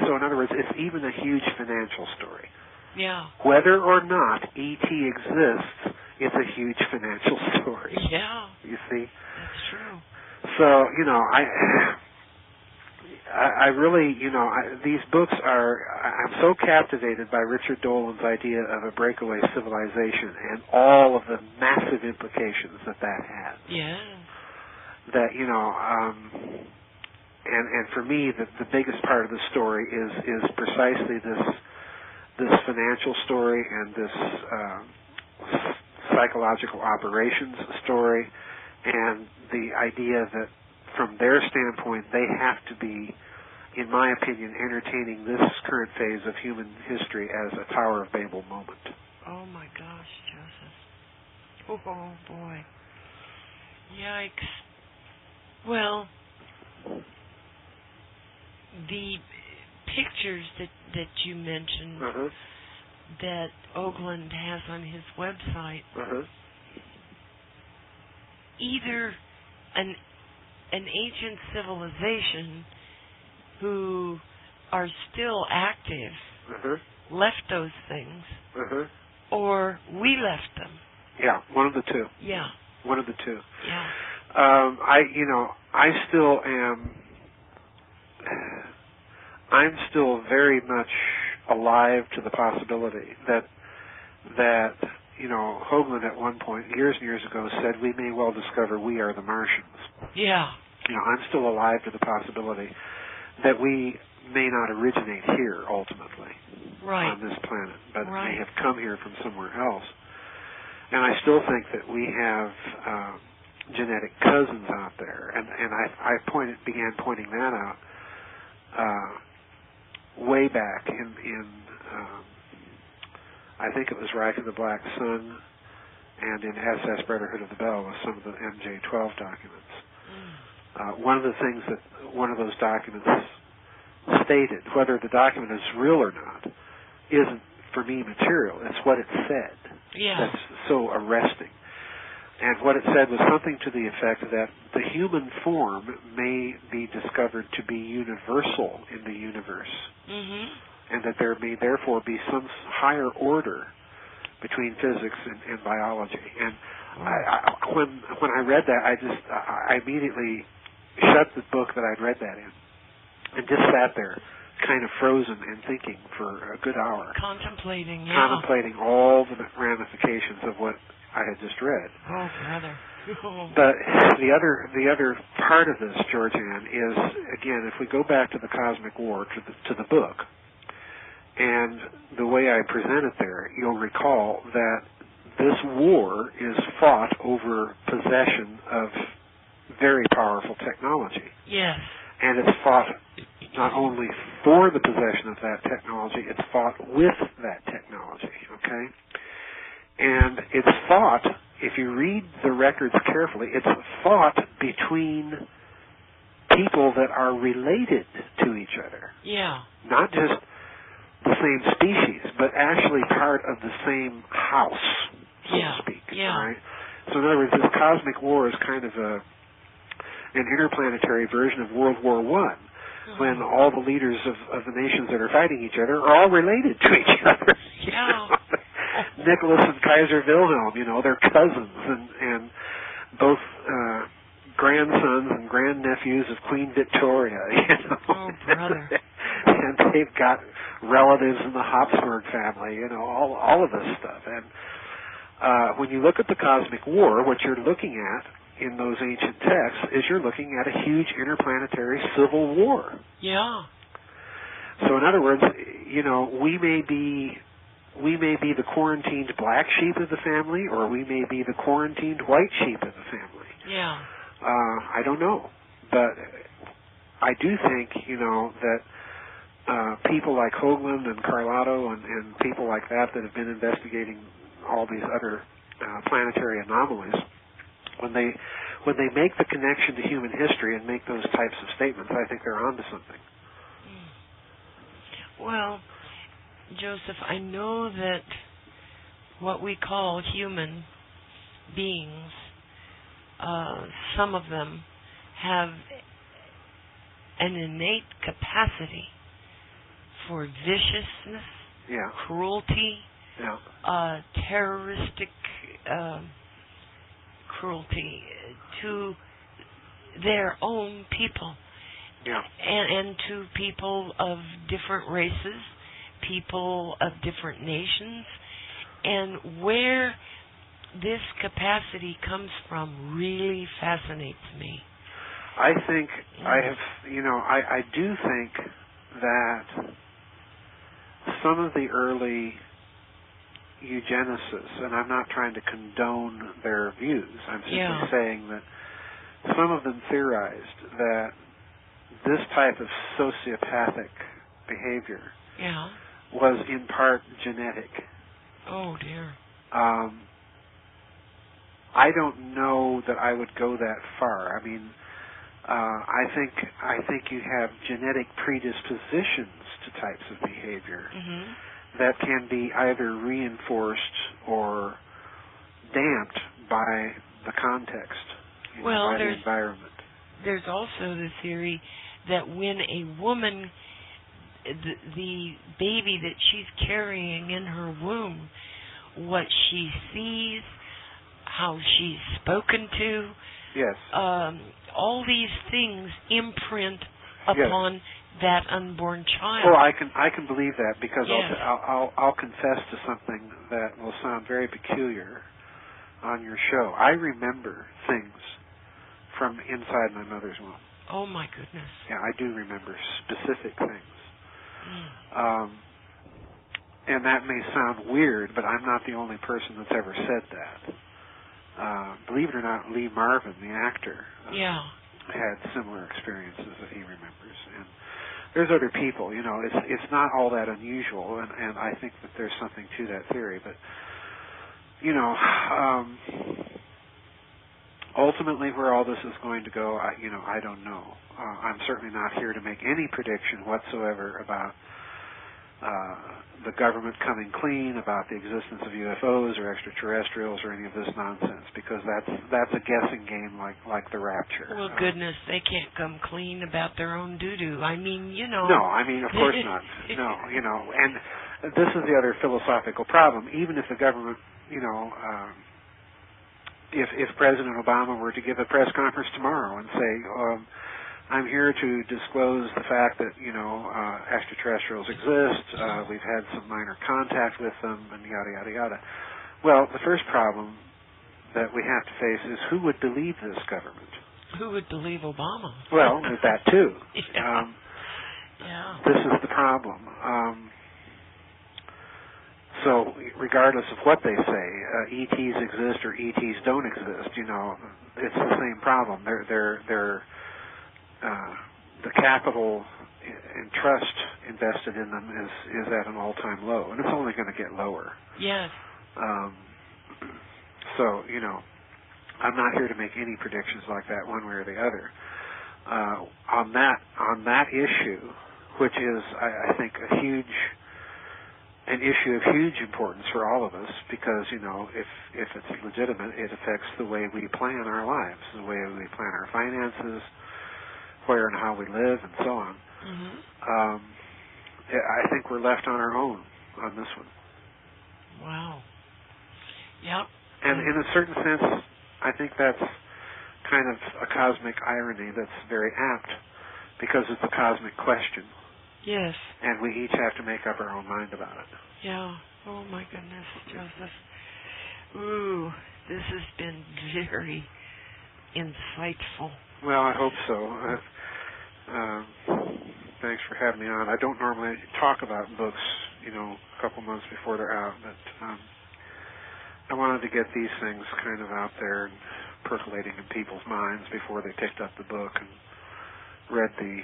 B: so in other words, it's even a huge financial story.
A: Yeah.
B: Whether or not E.T. exists, it's a huge financial story.
A: Yeah.
B: You see?
A: That's true.
B: So, I really, these books I'm so captivated by Richard Dolan's idea of a breakaway civilization and all of the massive implications that has.
A: Yeah.
B: That, and for me, the biggest part of the story is precisely this financial story and this psychological operations story, and the idea that from their standpoint, they have to be, in my opinion, entertaining this current phase of human history as a Tower of Babel moment.
A: Oh, my gosh, Joseph. Oh, boy. Yikes. Well, The pictures that you mentioned that Oakland has on his website, either an ancient civilization who are still active left those things, or we left them.
B: Yeah, one of the two.
A: Yeah.
B: One of the two.
A: Yeah.
B: I'm still very much alive to the possibility that Hoagland at one point, years and years ago, said we may well discover we are the Martians.
A: Yeah.
B: I'm still alive to the possibility that we may not originate here ultimately on this planet, but may have come here from somewhere else. And I still think that we have genetic cousins out there, and I began pointing that out way back in I think it was Rack of the Black Sun and in SS Brotherhood of the Bell with some of the MJ-12 documents. One of the things that one of those documents stated, whether the document is real or not, isn't for me material. It's what it said.
A: Yeah.
B: That's so arresting. And what it said was something to the effect that the human form may be discovered to be universal in the universe, and that there may therefore be some higher order between physics and biology. And when I read that, I immediately shut the book that I'd read that in and just sat there, kind of frozen and thinking for a good hour.
A: Contemplating
B: all the ramifications of what I had just read.
A: Oh, brother.
B: But the other part of this, GeorgeAnn, is, again, if we go back to the Cosmic War, to the book, and the way I present it there, you'll recall that this war is fought over possession of very powerful technology.
A: Yes.
B: And it's fought not only for the possession of that technology, it's fought with that technology, okay? And it's fought, if you read the records carefully, it's fought between people that are related to each other.
A: Yeah.
B: Not just the same species, but actually part of the same house, so to speak.
A: Yeah.
B: Right? So in other words, this cosmic war is kind of an interplanetary version of World War I, when all the leaders of the nations that are fighting each other are all related to each other.
A: Yeah.
B: Nicholas and Kaiser Wilhelm, they're cousins, and both grandsons and grandnephews of Queen Victoria.
A: Oh, brother.
B: And they've got relatives in the Habsburg family, all of this stuff. And when you look at the Cosmic War, what you're looking at in those ancient texts is you're looking at a huge interplanetary civil war.
A: Yeah.
B: So in other words, we may be the quarantined black sheep of the family, or we may be the quarantined white sheep of the family.
A: Yeah.
B: I don't know. But I do think, that people like Hoagland and Carlotto and people like that have been investigating all these other planetary anomalies, when they make the connection to human history and make those types of statements, I think they're onto something.
A: Well, Joseph, I know that what we call human beings, some of them have an innate capacity for viciousness, cruelty, terroristic cruelty to their own people, and to people of different races, people of different nations, and where this capacity comes from really fascinates me.
B: I think I do think that some of the early eugenicists, and I'm not trying to condone their views, I'm simply saying that some of them theorized that this type of sociopathic behavior was in part genetic.
A: Oh, dear.
B: I don't know that I would go that far. I mean, I think you have genetic predispositions to types of behavior that can be either reinforced or damped by the context, by the environment.
A: There's also the theory that when a woman, the baby that she's carrying in her womb, what she sees, how she's spoken to,
B: yes,
A: all these things imprint upon that unborn child.
B: Well, I can believe that because
A: yes.
B: I'll confess to something that will sound very peculiar on your show. I remember things from inside my mother's womb.
A: Oh my goodness!
B: Yeah, I do remember specific things. And that may sound weird, but I'm not the only person that's ever said that. Believe it or not, Lee Marvin, the actor, had similar experiences that he remembers. And there's other people, it's not all that unusual, and I think that there's something to that theory. But, ultimately where all this is going to go, I don't know. I'm certainly not here to make any prediction whatsoever about the government coming clean, about the existence of UFOs or extraterrestrials or any of this nonsense, because that's a guessing game like the rapture.
A: Well, goodness, they can't come clean about their own doo-doo. I mean,
B: No, I mean, of course not. No, and this is the other philosophical problem. Even if the government, if President Obama were to give a press conference tomorrow and say, I'm here to disclose the fact that, extraterrestrials exist, we've had some minor contact with them, and yada, yada, yada. Well, the first problem that we have to face is who would believe this government?
A: Who would believe Obama?
B: Well, that too. This is the problem. So, regardless of what they say, ETs exist or ETs don't exist, it's the same problem. They're the capital and trust invested in them is at an all-time low, and it's only going to get lower.
A: Yes.
B: So, I'm not here to make any predictions like that one way or the other. On that issue, which is, I think, an issue of huge importance for all of us, because, if it's legitimate, it affects the way we plan our lives, the way we plan our finances, where and how we live, and so on. I think we're left on our own on this one.
A: Wow. Yep.
B: And in a certain sense, I think that's kind of a cosmic irony that's very apt, because it's a cosmic question.
A: Yes.
B: And we each have to make up our own mind about it.
A: Yeah. Oh, my goodness, Joseph. Ooh, this has been very insightful.
B: Well, I hope so. Thanks for having me on. I don't normally talk about books, a couple months before they're out, but I wanted to get these things kind of out there and percolating in people's minds before they picked up the book and read the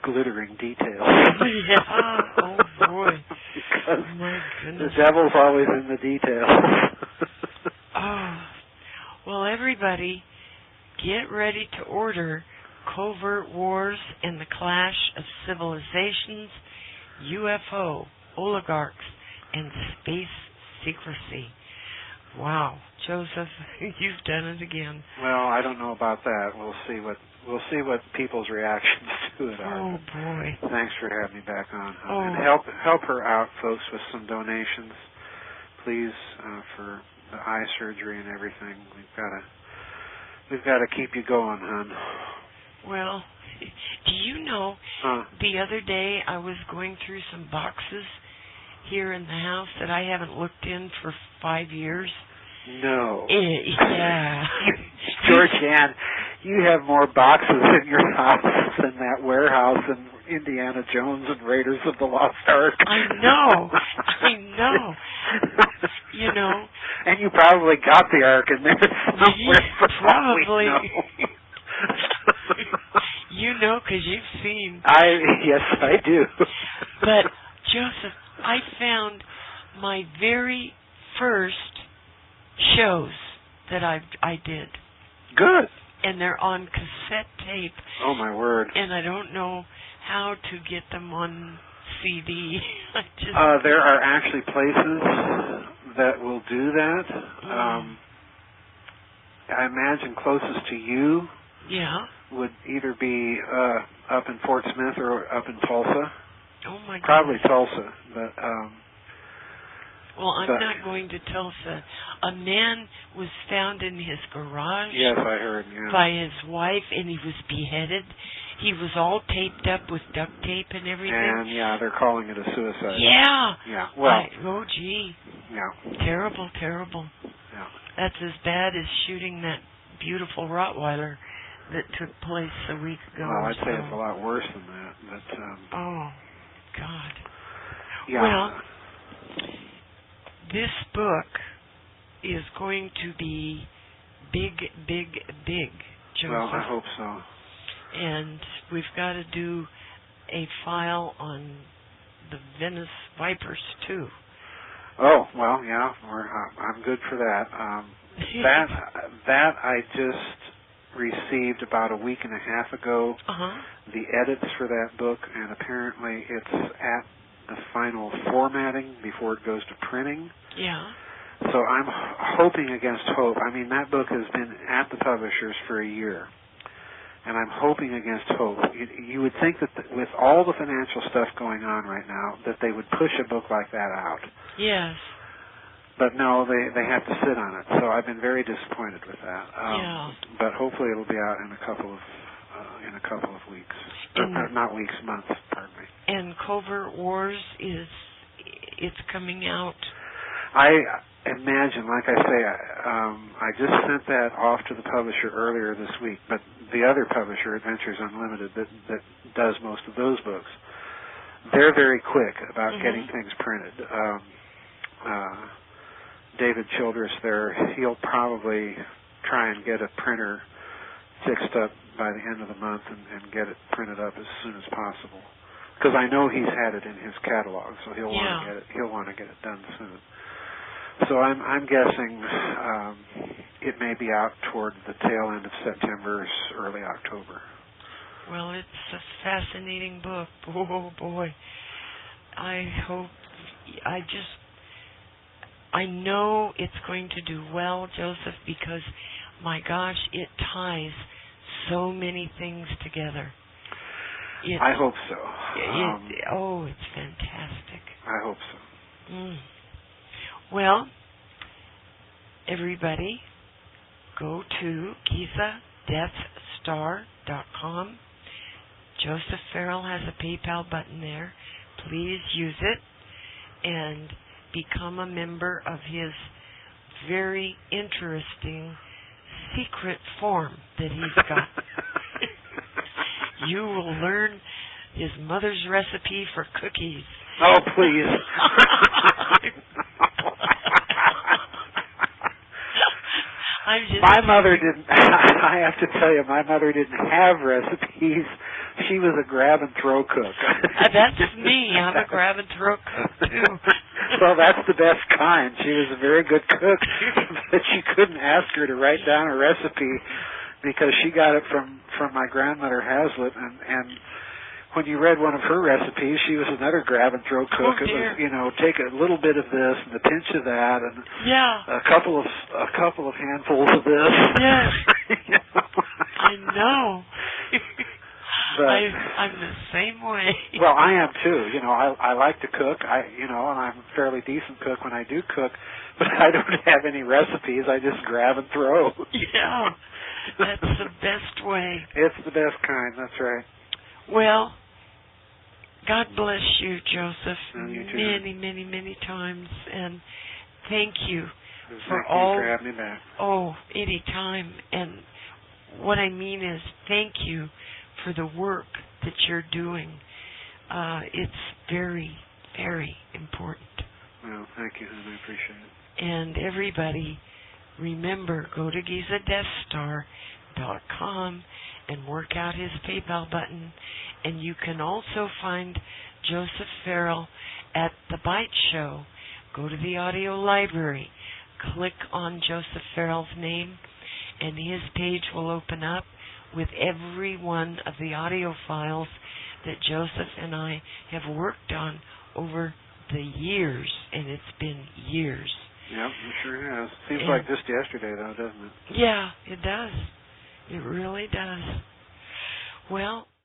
B: glittering details.
A: Yeah. Oh, boy.
B: Because
A: my goodness.
B: The devil's always in the details.
A: Oh. Well, everybody, get ready to order Covert Wars and the Clash of Civilizations, UFO, Oligarchs, and Space Secrecy. Wow, Joseph, you've done it again.
B: Well, I don't know about that. We'll see what people's reactions to it are.
A: Oh boy!
B: Thanks for having me back on, and help her out, folks, with some donations, please, for the eye surgery and everything. We've got to keep you going, hon.
A: Well, do you know, the other day I was going through some boxes here in the house that I haven't looked in for 5 years.
B: No.
A: Yeah.
B: GeorgeAnn, you have more boxes in your house than that warehouse in Indiana Jones and Raiders of the Lost Ark.
A: I know.
B: And you probably got the Ark in there somewhere.
A: Probably. Because you've seen.
B: Yes, I do.
A: But, Joseph, I found my very first shows that I did.
B: Good.
A: And they're on cassette tape.
B: Oh, my word.
A: And I don't know how to get them on CD.
B: There are actually places that will do that. I imagine closest to you would either be up in Fort Smith or up in Tulsa.
A: Oh, my God.
B: Probably Tulsa, but...
A: well, I'm not going to Tulsa. A man was found in his garage.
B: Yes, I heard,
A: by his wife, and he was beheaded. He was all taped up with duct tape and everything.
B: And, they're calling it a suicide.
A: Yeah.
B: Yeah, well...
A: oh, gee.
B: Yeah.
A: Terrible, terrible.
B: Yeah.
A: That's as bad as shooting that beautiful Rottweiler that took place a week ago.
B: Well, I'd say it's a lot worse than that, but...
A: oh, God.
B: Yeah.
A: Well, this book is going to be big, big, big, Joseph.
B: Well, I hope so.
A: And we've got to do a file on the Venice Vipers, too.
B: Oh, well, yeah, I'm good for that. That I just received about a week and a half ago, the edits for that book, and apparently it's at the final formatting before it goes to printing.
A: Yeah.
B: So I'm hoping against hope. I mean, that book has been at the publishers for a year, and I'm hoping against hope. You would think that with all the financial stuff going on right now, that they would push a book like that out.
A: Yes.
B: But no, they have to sit on it. So I've been very disappointed with that. But hopefully it'll be out in a couple of weeks. Not weeks, months. Pardon me.
A: And Covert Wars it's coming out.
B: I imagine, like I say, I just sent that off to the publisher earlier this week. But the other publisher, Adventures Unlimited, that does most of those books, they're very quick about getting things printed. David Childress there, he'll probably try and get a printer fixed up by the end of the month and get it printed up as soon as possible. Because I know he's had it in his catalog, so he'll want to get it done soon. So I'm guessing it may be out toward the tail end of September, early October.
A: Well, it's a fascinating book. Oh boy, I know it's going to do well, Joseph, because, my gosh, it ties so many things together.
B: I hope so.
A: It's fantastic.
B: I hope so.
A: Well, everybody, go to GizaDeathStar.com. Joseph Farrell has a PayPal button there. Please use it and become a member of his very interesting secret form that he's got. You will learn his mother's recipe for cookies.
B: Oh, please. My mother didn't, I have to tell you, my mother didn't have recipes. She was a grab and throw cook.
A: That's me. I'm a grab and throw cook, too.
B: Well, that's the best kind. She was a very good cook, but you couldn't ask her to write down a recipe because she got it from my grandmother Hazlitt, and when you read one of her recipes, she was another grab and throw cook.
A: Oh, dear.
B: It was, take a little bit of this and a pinch of that, and a couple of handfuls of this.
A: Yes. I know.
B: But,
A: I'm the same way.
B: Well, I am too. I like to cook. And I'm a fairly decent cook when I do cook, but I don't have any recipes. I just grab and throw.
A: Yeah, that's the best way.
B: It's the best kind. That's right.
A: Well, God bless you, Joseph,
B: you too.
A: many, many, many times, and thank you
B: for having me back.
A: Oh, any time. And what I mean is, thank you for the work that you're doing. It's very, very important.
B: Well, thank you, and I appreciate it.
A: And everybody, remember, go to GizaDeathStar.com and work out his PayPal button. And you can also find Joseph Farrell at the Byte Show. Go to the audio library, click on Joseph Farrell's name, and his page will open up with every one of the audio files that Joseph and I have worked on over the years, and it's been years.
B: Yep, it sure has. Seems like just yesterday, though, doesn't it?
A: Yeah, it does. It really does. Well,